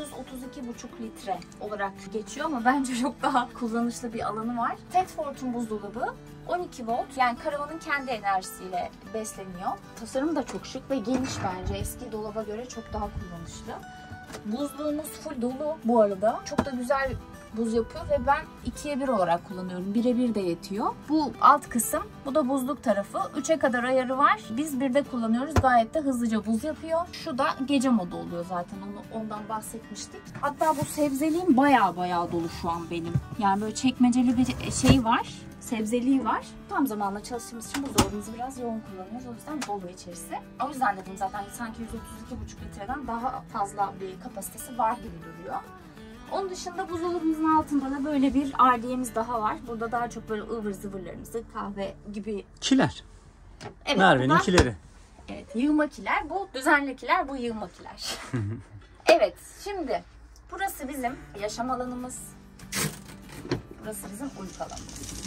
litre olarak geçiyor ama bence çok daha kullanışlı bir alanı var. Tedford'un buzdolabı 12 volt, yani karavanın kendi enerjisiyle besleniyor. Tasarım da çok şık ve geniş bence. Eski dolaba göre çok daha kullanışlı. Buzluğumuz full dolu bu arada. Çok da güzel buz yapıyor ve ben 2'ye 1 olarak kullanıyorum. 1'e 1 de yetiyor. Bu alt kısım, bu da buzluk tarafı. 3'e kadar ayarı var. Biz 1'de kullanıyoruz. Gayet de hızlıca buz yapıyor. Şu da gece modu oluyor zaten. Ondan bahsetmiştik. Hatta bu sebzeliğim baya dolu şu an benim. Yani böyle çekmeceli bir şey var. Sebzeliği var. Tam zamanla çalıştığımız için buzdolabımızı biraz yoğun kullanıyoruz. O yüzden dolu içerisi. O yüzden dedim zaten sanki 132,5 litreden daha fazla bir kapasitesi var gibi duruyor. Onun dışında buzdolabımızın altında da böyle bir ardiyemiz daha var. Burada daha çok böyle ıvır zıvırlarımızı, kahve gibi. Kiler. Evet, Merve'nin kileri. Evet, yığma kiler. Bu düzenli kiler, bu yığma kiler. Evet, şimdi burası bizim yaşam alanımız. Burası bizim uyku alanımız.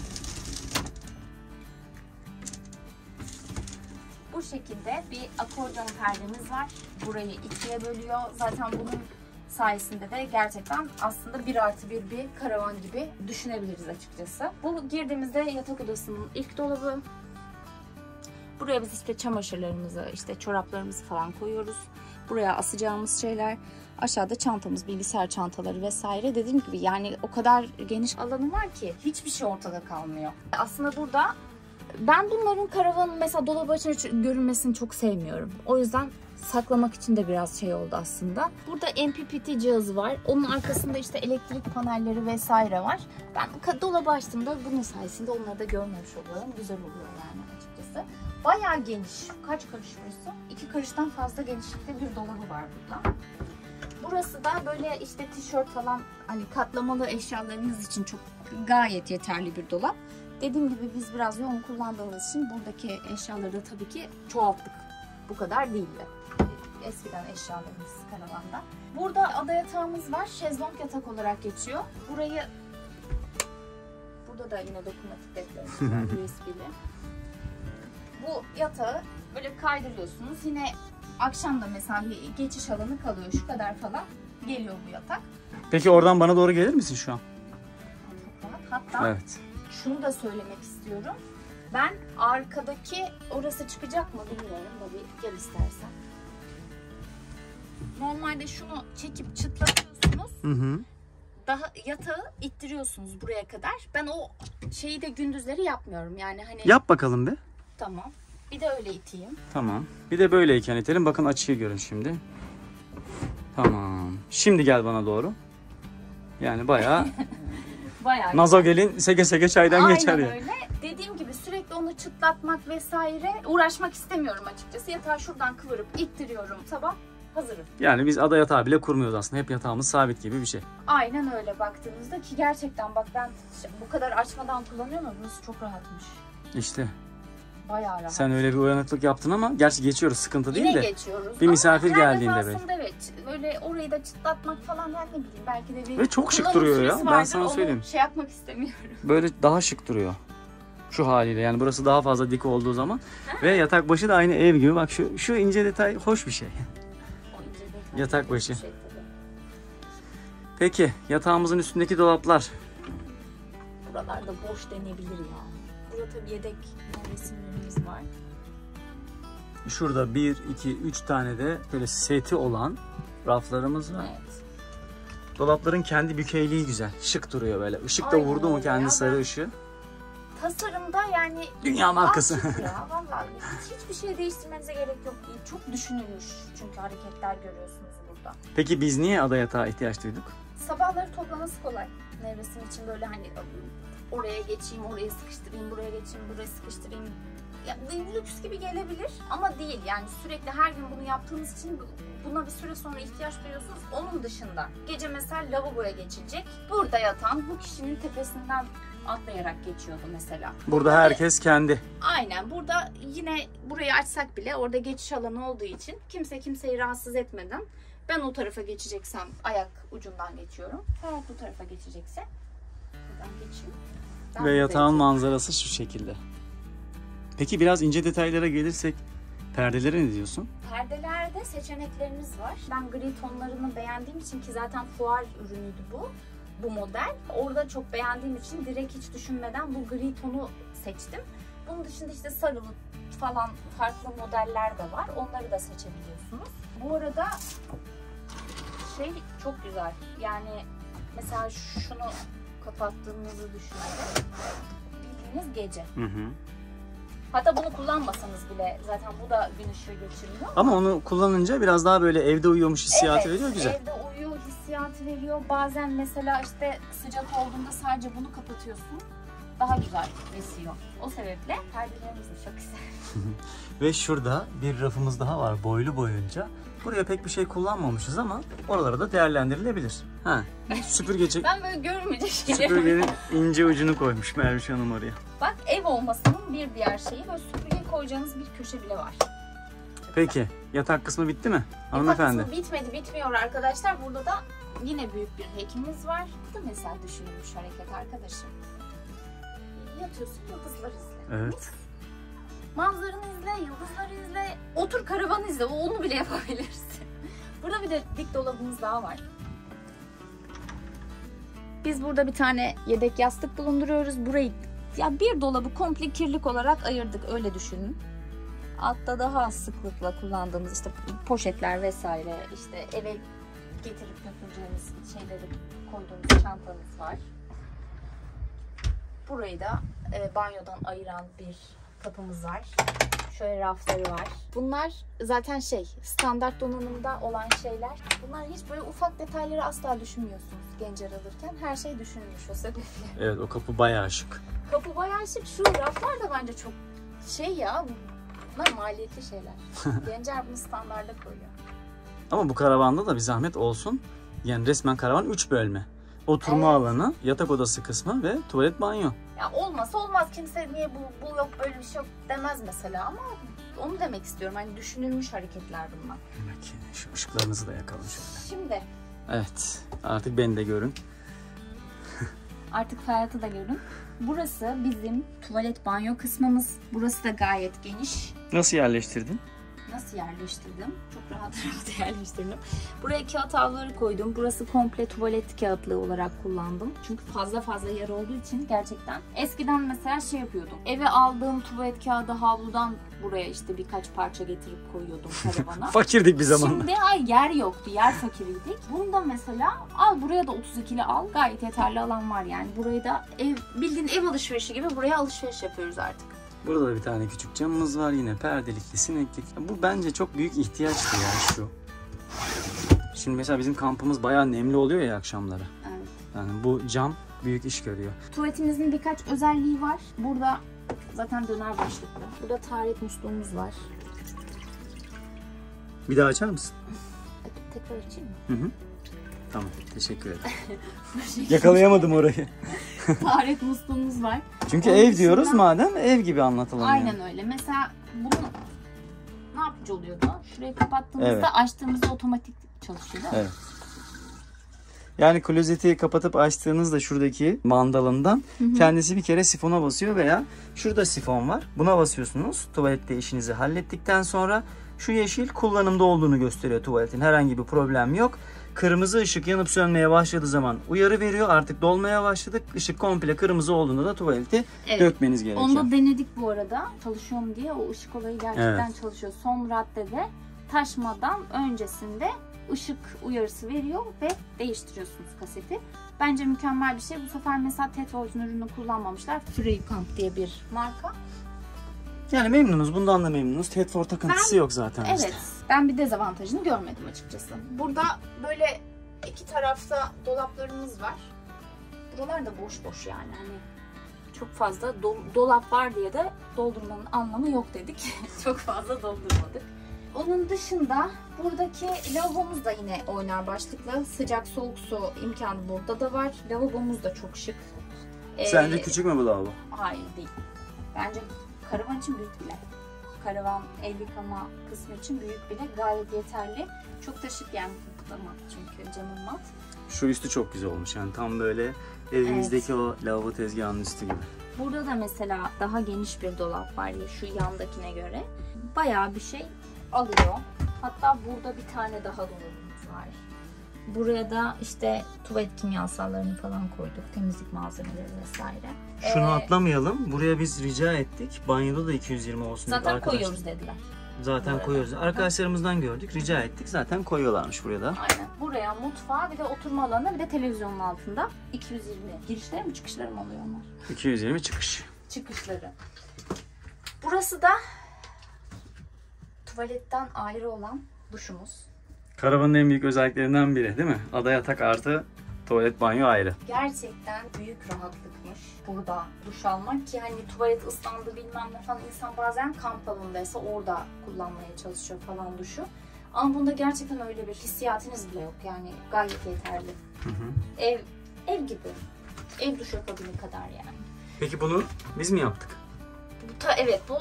Bu şekilde bir akordeon perdemiz var. Burayı 2'ye bölüyor. Zaten bunun sayesinde de gerçekten aslında 1+1 bir karavan gibi düşünebiliriz açıkçası. Bu girdiğimizde yatak odasının ilk dolabı. Buraya biz işte çamaşırlarımızı, işte çoraplarımızı falan koyuyoruz. Buraya asacağımız şeyler. Aşağıda çantamız, bilgisayar çantaları vesaire. Dediğim gibi yani o kadar geniş alanı var ki hiçbir şey ortada kalmıyor. Aslında burada ben bunların karavanın mesela dolabı açınca görünmesini çok sevmiyorum. O yüzden saklamak için de biraz oldu aslında. Burada MPPT cihazı var. Onun arkasında işte elektrik panelleri vesaire var. Ben dolabı açtığımda bunun sayesinde onları da görmemiş oluyorum. Güzel oluyor yani açıkçası. Bayağı geniş. Kaç karış burası? 2 karıştan fazla genişlikte bir dolabı var burada. Burası da böyle işte tişört falan, hani katlamalı eşyalarınız için çok gayet yeterli bir dolap. Dediğim gibi biz biraz yoğun kullandığımız için buradaki eşyaları da tabii ki çoğalttık. Bu kadar değildi. Eskiden eşyalarımız karavanda. Burada ada yatağımız var. Şezlong yatak olarak geçiyor. Burada da yine dokunmatik ledlerimiz var, USB'li. Bu yatağı böyle kaydırıyorsunuz. Yine akşam da mesela bir geçiş alanı kalıyor. Şu kadar falan geliyor bu yatak. Peki oradan bana doğru gelir misin şu an? Hatta evet. Şunu da söylemek istiyorum. Ben arkadaki, orası çıkacak mı bilmiyorum. Tabii gel istersen. Normalde şunu çekip çıtlatıyorsunuz. Daha yatağı ittiriyorsunuz buraya kadar. Ben o şeyi de gündüzleri yapmıyorum. Yani hani yap bakalım be. Tamam. Bir de öyle iteyim. Tamam. Bir de böyleyken itelim. Bakın açıyı görün şimdi. Tamam. Şimdi gel bana doğru. Yani bayağı Bayağı. Nazo gelin seke seke çaydan geçer ya. Aynen öyle. Dediğim gibi sürekli onu çıtlatmak vesaire uğraşmak istemiyorum açıkçası. Yatağı şuradan kıvırıp ittiriyorum. Sabah hazırım. Yani biz ada yatağı bile kurmuyoruz aslında. Hep yatağımız sabit gibi bir şey. Aynen öyle baktığınızda ki gerçekten bak ben bu kadar açmadan kullanıyorum ama burası çok rahatmış. İşte Bayağı rahat. sen öyle bir uyanıklık yaptın ama gerçi geçiyoruz, sıkıntı değil Yine de. geçiyoruz. Bir misafir ama her geldiğinde defasında evet böyle orayı da çıtlatmak falan yani ne bileyim belki de bir Ve çok şık kullanım duruyor ya. süresi Ben vardır, sana onu söyleyeyim. şey yapmak istemiyorum. Böyle daha şık duruyor. Şu haliyle yani burası daha fazla dik olduğu zaman. Ve yatak başı da aynı ev gibi. Bak şu ince detay hoş bir şey. O ince detay Yatak başı. bir şey tabii. Peki yatağımızın üstündeki dolaplar. Buralarda boş denebilir ya. Burada tabii yedek resimlerimiz var. Şurada 1, 2, 3 tane de böyle seti olan raflarımız var. Evet. Dolapların kendi bükeyliği güzel. Şık duruyor böyle. Işık da Aynen vurdu mu öyle kendi ya. sarı ışığı. Tasarımda yani Dünya markası. açık ya vallahi hiçbir şey değiştirmenize gerek yok değil. Çok düşünülmüş çünkü hareketler görüyorsunuz burada. Peki biz niye ada yatağa ihtiyaç duyduk? Sabahları toplaması kolay. Nevresim için böyle hani oraya geçeyim, oraya sıkıştırayım, buraya geçeyim, buraya sıkıştırayım. Ya, lüks gibi gelebilir ama değil. Yani sürekli her gün bunu yaptığınız için buna bir süre sonra ihtiyaç duyuyorsunuz. Onun dışında gece mesela lavaboya geçilecek. Burada yatan bu kişinin tepesinden atlayarak geçiyordu mesela. Burada herkes kendi. Aynen. Burada yine burayı açsak bile orada geçiş alanı olduğu için kimse kimseyi rahatsız etmeden ben o tarafa geçeceksem ayak ucundan geçiyorum. Ferhat bu tarafa geçecekse buradan geçiyor. Ben Ve burada yatağın yatıyorum. manzarası şu şekilde. Peki biraz ince detaylara gelirsek perdelere ne diyorsun? Perdelerde seçeneklerimiz var. Ben gri tonlarını beğendiğim için ki zaten fuar ürünüydü bu model. Orada çok beğendiğim için direkt hiç düşünmeden bu gri tonu seçtim. Bunun dışında işte sarılı falan farklı modeller de var. Onları da seçebiliyorsunuz. Bu arada şey çok güzel. Yani mesela şunu kapattığınızı düşünün. Bildiğiniz gece. Hı hı. Hatta bunu kullanmasanız bile zaten bu da gün ışığı götürüyor. Ama onu kullanınca biraz daha böyle evde uyuyormuş hissiyatı Evet, veriyor, güzel. evde uyuyor hissiyatı veriyor. Bazen mesela işte sıcak olduğunda sadece bunu kapatıyorsun. Daha güzel esiyor. O sebeple perdelerimiz de çok güzel. Ve şurada bir rafımız daha var boylu boyunca. Buraya pek bir şey kullanmamışız ama oralara da değerlendirilebilir. Ha, süpürgeci. Ben böyle görmeyecek şeyler. Süpürgenin ince ucunu koymuş Merviş Hanım oraya. Bak ev olmasının bir diğer şeyi böyle süpürge koyacağınız bir köşe bile var. Peki yatak kısmı bitti mi hanımefendi? Yatak kısmı bitmedi, bitmiyor arkadaşlar. Burada da yine büyük bir hekimiz var. Bu da mesela düşünülmüş hareket arkadaşım. Yatıyorsun, yıldızlar izle. Evet. Manzaranı izle, yıldızları izle, otur karavanı izle. Onu bile yapabilirsin. Burada bir de dik dolabımız daha var. Biz burada bir tane yedek yastık bulunduruyoruz. Burayı ya bir dolabı komple kirlik olarak ayırdık, öyle düşünün. Altta daha az sıklıkla kullandığımız işte poşetler vesaire, işte eve getirip götüreceğimiz şeyleri koyduğumuz çantamız var. Burayı da banyodan ayıran bir kapımız var. Şöyle rafları var. Bunlar zaten standart donanımda olan şeyler. Bunlar hiç böyle ufak detayları asla düşünmüyorsunuz gencer alırken. Her şey düşünülmüş o sebeple. Evet, o kapı bayağı şık. Kapı bayağı şık. Şu raflar da bence çok bunlar maliyetli şeyler. Gencer bunu standarda koyuyor. Ama bu karavanda da bir zahmet olsun. Yani resmen karavan 3 bölme. Oturma alanı, yatak odası kısmı ve tuvalet banyo. Ya olmasa olmaz. Kimse niye bu yok böyle bir şey yok demez mesela ama onu demek istiyorum. Hani düşünülmüş hareketler bunlar. Demek şu ışıklarınızı da yakalım şöyle. Şimdi Evet, artık beni de görün. artık Ferhat'ı da görün. Burası bizim tuvalet banyo kısmımız. Burası da gayet geniş. Nasıl yerleştirdin? Nasıl yerleştirdim? Çok rahat yerleştirdim. Buraya kağıt havluları koydum. Burası komple tuvalet kağıtlığı olarak kullandım. Çünkü fazla yer olduğu için gerçekten. Eskiden mesela yapıyordum. Eve aldığım tuvalet kağıdı havludan buraya işte birkaç parça getirip koyuyordum karavana. Fakirdik bir zamanlar. Şimdi yer yoktu. Yer fakiriydik. Bunda mesela al buraya da 32'li al. Gayet yeterli alan var yani. Burayı da bildiğin ev alışverişi gibi buraya alışveriş yapıyoruz artık. Burada da bir tane küçük camımız var. Yine perdelikli, sineklik. Bu bence çok büyük ihtiyaçtı ya şu. Şimdi mesela bizim kampımız bayağı nemli oluyor ya akşamları. Evet. Yani bu cam büyük iş görüyor. Tuvaletimizin birkaç özelliği var. Burada zaten döner başlıklı. Burada taharet musluğumuz var. Bir daha açar mısın? Tekrar açayım mı? Hı hı. Tamam, teşekkür ederim. Yakalayamadım orayı. Taharet musluğumuz var. Çünkü Onun ev dışında- diyoruz madem ev gibi anlatalım. Aynen yani. öyle. Mesela bunu ne yapıcı oluyordu? Şurayı kapattığımızda Evet. açtığımızda otomatik çalışıyor değil mi? Evet. Yani klozeti kapatıp açtığınızda şuradaki mandalından kendisi bir kere sifona basıyor veya şurada sifon var. Buna basıyorsunuz. Tuvalette işinizi hallettikten sonra şu yeşil kullanımda olduğunu gösteriyor tuvaletin. Herhangi bir problem yok. Kırmızı ışık yanıp sönmeye başladığı zaman uyarı veriyor. Artık dolmaya başladık. Işık komple kırmızı olduğunda da tuvaleti dökmeniz gerekiyor. Onu da denedik bu arada. Çalışıyor mu diye. O ışık olayı gerçekten çalışıyor. Son raddede taşmadan öncesinde ışık uyarısı veriyor ve değiştiriyorsunuz kaseti. Bence mükemmel bir şey. Bu sefer mesela Tedford'un ürünü kullanmamışlar. Free Pump diye bir marka. Yani memnunuz. Bundan da memnunuz. Tedford takıntısı yok zaten bizde. Evet. Ben bir dezavantajını görmedim açıkçası. Burada böyle iki tarafta dolaplarımız var. Buralar da boş boş yani. Hani çok fazla dolap var diye de doldurmanın anlamı yok dedik. Çok fazla doldurmadık. Onun dışında buradaki lavabomuz da yine oynar başlıklı. Sıcak soğuk su imkanı burada da var. Lavabomuz da çok şık. Sence küçük mü bu lavabo? Hayır değil. Bence karavan için büyük bile. Karavan el yıkama kısmı için büyük bile gayet yeterli. Çok da şık yani, bu da mat çünkü camın mat. Şu üstü çok güzel olmuş yani tam böyle evimizdeki o lavabo tezgahının üstü gibi. Burada da mesela daha geniş bir dolap var ya şu yandakine göre. Bayağı bir şey alıyor. Hatta burada bir tane daha dolabımız var. Buraya da işte tuvalet kimyasallarını falan koyduk. Temizlik malzemeleri vesaire. Şunu atlamayalım. Buraya biz rica ettik. Banyoda da 220 olsun. Zaten koyuyoruz dediler. Zaten koyuyoruz. Arkadaşlarımızdan gördük. Rica ettik. Zaten koyuyorlarmış buraya da. Aynen. Buraya mutfağa, bir de oturma alanı, bir de televizyonun altında 220. Girişleri mi çıkışları mı oluyor onlar? 220 çıkış. Çıkışları. Burası da tuvaletten ayrı olan duşumuz. Karavanın en büyük özelliklerinden biri değil mi? Ada yatak artı tuvalet banyo ayrı. Gerçekten büyük rahatlıkmış burada duş almak ki hani tuvalet ıslandı bilmem ne falan, insan bazen kamp alanındaysa orada kullanmaya çalışıyor falan duşu. Ama bunda gerçekten öyle bir hissiyatınız bile yok yani, gayet yeterli. Hı hı. Ev gibi. Ev duşakabini kadar yani. Peki bunu biz mi yaptık? Evet, bu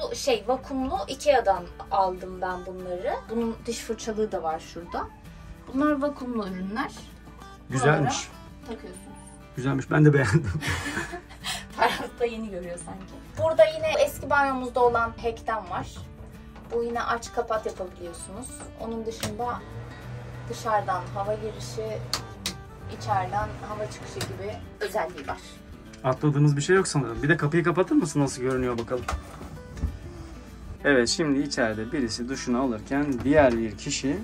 vakumlu, Ikea'dan aldım ben bunları. Bunun diş fırçalığı da var şurada. Bunlar vakumlu ürünler. Güzelmiş. Buralara takıyorsunuz. Güzelmiş. Ben de beğendim. Ferhat da yeni görüyor sanki. Burada yine eski banyomuzda olan Hek'ten var. Bu yine aç kapat yapabiliyorsunuz. Onun dışında dışarıdan hava girişi, içeriden hava çıkışı gibi özelliği var. Atladığımız bir şey yok sanırım. Bir de kapıyı kapatır mısın? Nasıl görünüyor bakalım. Evet, şimdi içeride birisi duşunu alırken diğer bir kişi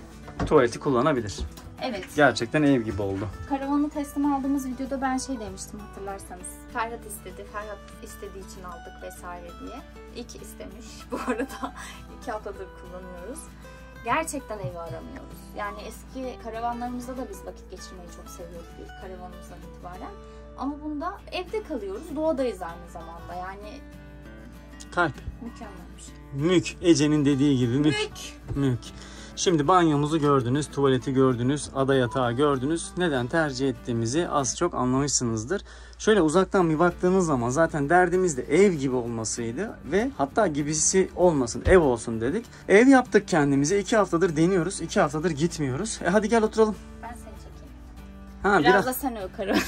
tuvaleti kullanabilir. Evet. Gerçekten ev gibi oldu. Karavanı teslim aldığımız videoda ben demiştim hatırlarsanız. Ferhat istedi. Ferhat istediği için aldık vesaire diye. İyi ki istemiş. Bu arada 2 haftadır kullanıyoruz. Gerçekten evi aramıyoruz. Yani eski karavanlarımızda da biz vakit geçirmeyi çok seviyorduk ilk karavanımızdan itibaren. Ama bunda evde kalıyoruz. Doğadayız aynı zamanda. Yani Kalp. mükemmelmiş. Mük. Ece'nin dediği gibi mük. Mük. Şimdi banyomuzu gördünüz, tuvaleti gördünüz, ada yatağı gördünüz. Neden tercih ettiğimizi az çok anlamışsınızdır. Şöyle uzaktan bir baktığınız zaman zaten derdimiz de ev gibi olmasıydı ve hatta gibisi olmasın, ev olsun dedik. Ev yaptık kendimize. 2 haftadır deniyoruz, 2 haftadır gitmiyoruz. Hadi gel oturalım. Ben seni çekeyim. Ha, Biraz da sen öv karavanı.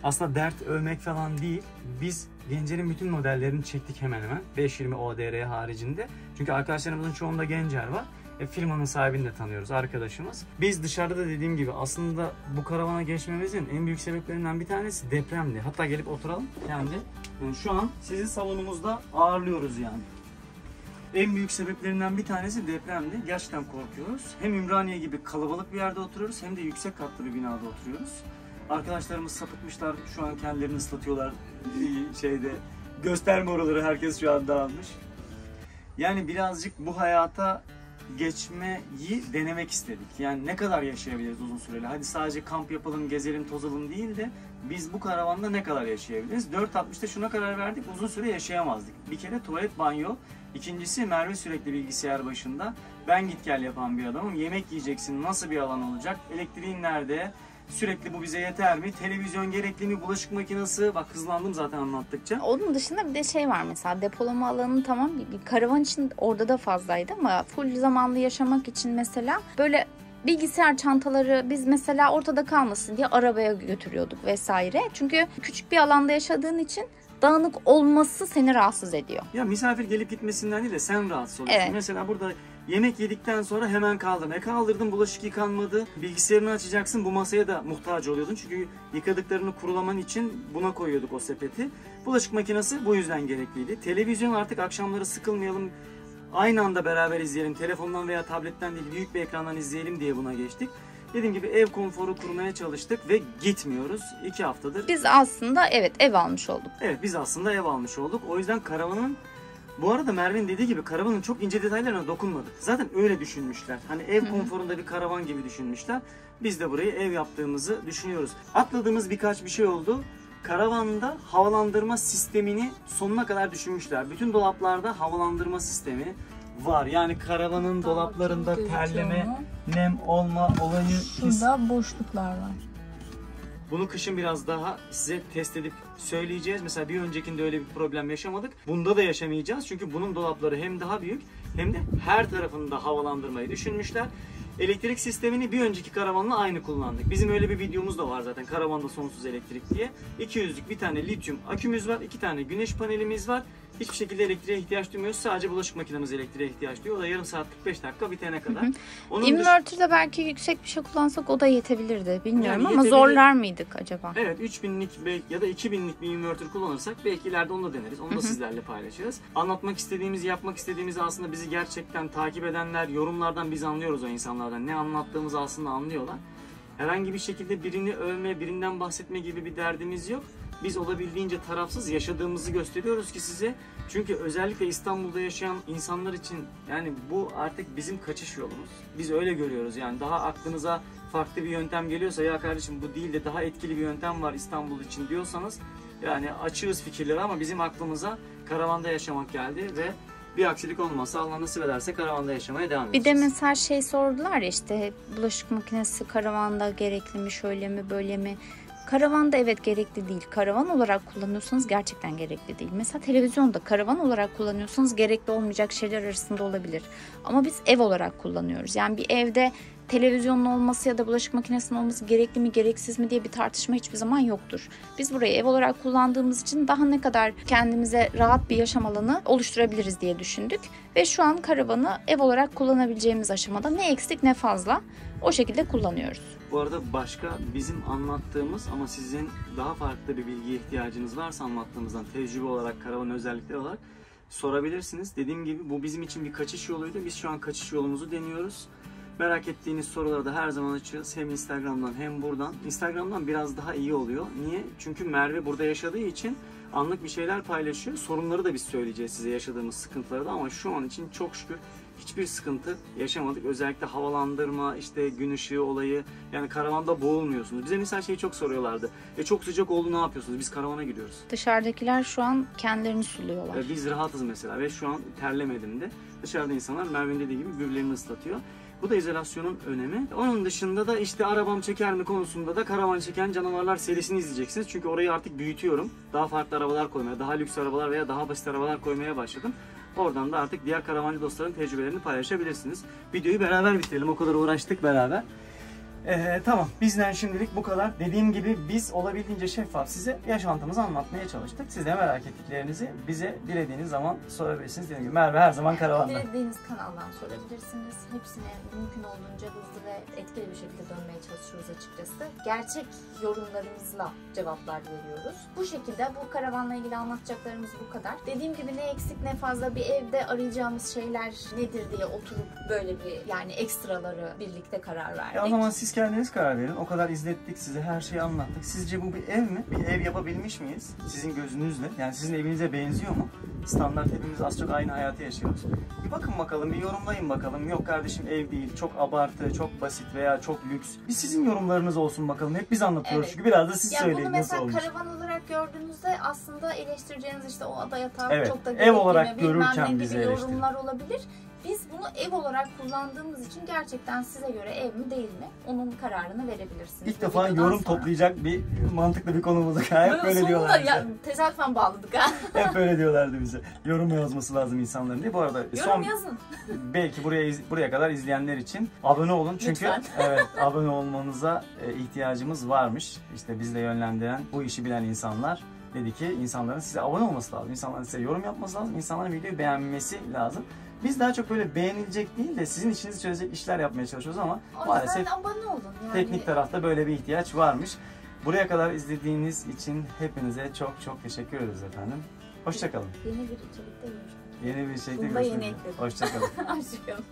Aslında dert övmek falan değil. Biz Gencer'in bütün modellerini çektik hemen hemen. 520 ODR haricinde. Çünkü arkadaşlarımızın çoğunda Gencer var. Firmanın sahibini de tanıyoruz, arkadaşımız. Biz dışarıda da dediğim gibi aslında bu karavana geçmemizin en büyük sebeplerinden bir tanesi depremdi. Hatta gelip oturalım yani şu an sizi salonumuzda ağırlıyoruz yani. En büyük sebeplerinden bir tanesi depremdi. Gerçekten korkuyoruz. Hem Ümraniye gibi kalabalık bir yerde oturuyoruz hem de yüksek katlı bir binada oturuyoruz. Arkadaşlarımız sapıtmışlar, şu an kendilerini ıslatıyorlar Gösterme oraları, herkes şu anda almış. Yani birazcık bu hayata geçmeyi denemek istedik. Yani ne kadar yaşayabiliriz uzun süreli? Hadi sadece kamp yapalım, gezelim, tozalım değil de biz bu karavanda ne kadar yaşayabiliriz? 4.60'ta şuna karar verdik, uzun süre yaşayamazdık. Bir kere tuvalet, banyo. İkincisi Merve sürekli bilgisayar başında. Ben git gel yapan bir adamım. Yemek yiyeceksin, nasıl bir alan olacak? Elektriğin nerede? Sürekli bu bize yeter mi? Televizyon gerekli mi? Bulaşık makinesi? Bak hızlandım zaten anlattıkça. Onun dışında bir de şey var mesela, depolama alanı tamam bir karavan için orada da fazlaydı ama full zamanlı yaşamak için mesela böyle bilgisayar çantaları biz mesela ortada kalmasın diye arabaya götürüyorduk vesaire. Çünkü küçük bir alanda yaşadığın için dağınık olması seni rahatsız ediyor. Ya misafir gelip gitmesinden değil de sen rahatsız oluyorsun. Evet. Mesela burada yemek yedikten sonra hemen kaldım. Kaldırdım, bulaşık yıkanmadı. Bilgisayarını açacaksın, bu masaya da muhtaç oluyordun. Çünkü yıkadıklarını kurulaman için buna koyuyorduk o sepeti. Bulaşık makinesi bu yüzden gerekliydi. Televizyon artık akşamları sıkılmayalım, aynı anda beraber izleyelim. Telefondan veya tabletten değil, büyük bir ekrandan izleyelim diye buna geçtik. Dediğim gibi ev konforu kurmaya çalıştık ve gitmiyoruz. 2 haftadır. Biz aslında evet ev almış olduk. Evet, biz aslında ev almış olduk. O yüzden karavanın, bu arada Merve'nin dediği gibi karavanın çok ince detaylarına dokunmadık. Zaten öyle düşünmüşler. Hani ev konforunda bir karavan gibi düşünmüşler. Biz de burayı ev yaptığımızı düşünüyoruz. Atladığımız birkaç bir şey oldu. Karavanda havalandırma sistemini sonuna kadar düşünmüşler. Bütün dolaplarda havalandırma sistemi var. Yani karavanın dolaplarında terleme, nem olma olayı. Şurada boşluklar var. Bunu kışın biraz daha size test edip söyleyeceğiz. Mesela bir öncekinde öyle bir problem yaşamadık. Bunda da yaşamayacağız. Çünkü bunun dolapları hem daha büyük hem de her tarafında havalandırmayı düşünmüşler. Elektrik sistemini bir önceki karavanla aynı kullandık. Bizim öyle bir videomuz da var zaten, karavanda sonsuz elektrik diye. 200'lük bir tane lityum akümüz var, 2 tane güneş panelimiz var. Hiçbir şekilde elektriğe ihtiyaç duymuyoruz. Sadece bulaşık makinemiz elektriğe ihtiyaç duyuyor. O da yarım saat 45 dakika bitene kadar. Inverter'da belki yüksek bir şey kullansak o da yetebilirdi. Bilmiyorum Yani ama zorlar mıydık acaba? Evet, 3000'lik ya da 2000'lik bir inverter kullanırsak belki ileride onu da deneriz. Onu da sizlerle paylaşırız. Anlatmak istediğimiz, yapmak istediğimiz aslında bizi gerçekten takip edenler, yorumlardan biz anlıyoruz o insanlardan. Ne anlattığımızı aslında anlıyorlar. Herhangi bir şekilde birini övme, birinden bahsetme gibi bir derdimiz yok. Biz olabildiğince tarafsız yaşadığımızı gösteriyoruz ki size. Çünkü özellikle İstanbul'da yaşayan insanlar için yani bu artık bizim kaçış yolumuz. Biz öyle görüyoruz yani. Daha aklınıza farklı bir yöntem geliyorsa, ya kardeşim bu değil de daha etkili bir yöntem var İstanbul için diyorsanız, yani açığız fikirlere ama bizim aklımıza karavanda yaşamak geldi ve bir aksilik olmazsa, Allah nasip ederse karavanda yaşamaya devam edeceğiz. Bir de mesela şey sordular ya, işte bulaşık makinesi karavanda gerekli mi, şöyle mi, böyle mi? Karavanda evet gerekli değil. Karavan olarak kullanıyorsanız gerçekten gerekli değil. Mesela televizyonda karavan olarak kullanıyorsanız gerekli olmayacak şeyler arasında olabilir. Ama biz ev olarak kullanıyoruz. Yani bir evde televizyonun olması ya da bulaşık makinesinin olması gerekli mi gereksiz mi diye bir tartışma hiçbir zaman yoktur. Biz burayı ev olarak kullandığımız için daha ne kadar kendimize rahat bir yaşam alanı oluşturabiliriz diye düşündük. Ve şu an karavanı ev olarak kullanabileceğimiz aşamada, ne eksik ne fazla, o şekilde kullanıyoruz. Bu arada başka bizim anlattığımız ama sizin daha farklı bir bilgiye ihtiyacınız varsa anlattığımızdan, tecrübe olarak, karavan özellikleri olarak sorabilirsiniz. Dediğim gibi bu bizim için bir kaçış yoluydu. Biz şu an kaçış yolumuzu deniyoruz. Merak ettiğiniz soruları da her zaman açığız. Hem Instagram'dan hem buradan. Instagram'dan biraz daha iyi oluyor. Niye? Çünkü Merve burada yaşadığı için anlık bir şeyler paylaşıyor. Sorunları da biz söyleyeceğiz size, yaşadığımız sıkıntıları da, ama şu an için çok şükür hiçbir sıkıntı yaşamadık. Özellikle havalandırma, işte gün ışığı olayı, yani karavanda boğulmuyorsunuz. Bize mesela şeyi çok soruyorlardı. Çok sıcak oldu, ne yapıyorsunuz? Biz karavana giriyoruz. Dışarıdakiler şu an kendilerini suluyorlar. Biz rahatız mesela ve şu an terlemedim de. Dışarıda insanlar Merve'nin dediği gibi birbirlerini ıslatıyor. Bu da izolasyonun önemi. Onun dışında da işte arabam çeker mi konusunda da Karavan Çeken Canavarlar serisini izleyeceksiniz. Çünkü orayı artık büyütüyorum. Daha farklı arabalar koymaya, daha lüks arabalar veya daha basit arabalar koymaya başladım. Oradan da artık diğer karavancı dostların tecrübelerini paylaşabilirsiniz. Videoyu beraber bitirelim. O kadar uğraştık beraber. Tamam, bizden şimdilik bu kadar. Dediğim gibi biz olabildiğince şeffaf size yaşantımızı anlatmaya çalıştık. Siz de merak ettiklerinizi bize dilediğiniz zaman sorabilirsiniz. Dediğim gibi Merve her zaman karavanda. Dilediğiniz kanaldan sorabilirsiniz. Hepsine mümkün olduğunca hızlı ve etkili bir şekilde dönmeye çalışıyoruz açıkçası. Gerçek yorumlarımızla cevaplar veriyoruz. Bu şekilde bu karavanla ilgili anlatacaklarımız bu kadar. Dediğim gibi ne eksik ne fazla, bir evde arayacağımız şeyler nedir diye oturup böyle bir, yani ekstraları birlikte karar verdik. O zaman siz kendiniz karar verin. O kadar izlettik size, her şeyi anlattık. Sizce bu bir ev mi? Bir ev yapabilmiş miyiz? Sizin gözünüzle. Yani sizin evinize benziyor mu? Standart hepimiz az çok aynı hayatı yaşıyoruz. Bir bakın bakalım, bir yorumlayın bakalım. Yok kardeşim ev değil, çok abartı, çok basit veya çok lüks. Bir sizin yorumlarınız olsun bakalım. Hep biz anlatıyoruz Evet. çünkü biraz da siz Ya söyleyin bunu nasıl mesela olmuş. karavan olarak gördüğünüzde aslında eleştireceğiniz işte o ada yatağı Evet, çok da ev gerekli olarak mi, bilmem görürken ne gibi bizi eleştirin. yorumlar olabilir. Biz bunu ev olarak kullandığımız için gerçekten size göre ev mi değil mi onun kararını verebilirsiniz. İlk Bu defa videodan yorum sonra. toplayacak bir mantıklı bir konumuz. Hep böyle Sonunda diyorlar bize. ya, tesadüfen bağladık ha. Hep böyle diyorlardı bize. Yorum yazması lazım insanların diye. Bu arada Yorum yazın. belki buraya kadar izleyenler için abone olun. Çünkü Lütfen. evet, abone olmanıza ihtiyacımız varmış. İşte bizi de yönlendiren, bu işi bilen insanlar dedi ki insanların size abone olması lazım. İnsanların size yorum yapması lazım. İnsanların videoyu beğenmesi lazım. Biz daha çok böyle beğenilecek değil de sizin işinizi çözecek işler yapmaya çalışıyoruz ama O maalesef yüzden abone olun. Yani teknik tarafta böyle bir ihtiyaç varmış. Buraya kadar izlediğiniz için hepinize çok çok teşekkür ederiz efendim. Hoşçakalın. Yeni bir içerikte görüşmek üzere. Yeni bir içerikte Bunu da yeni görüşmek üzere. ekledim. Hoşçakalın. Aşkım.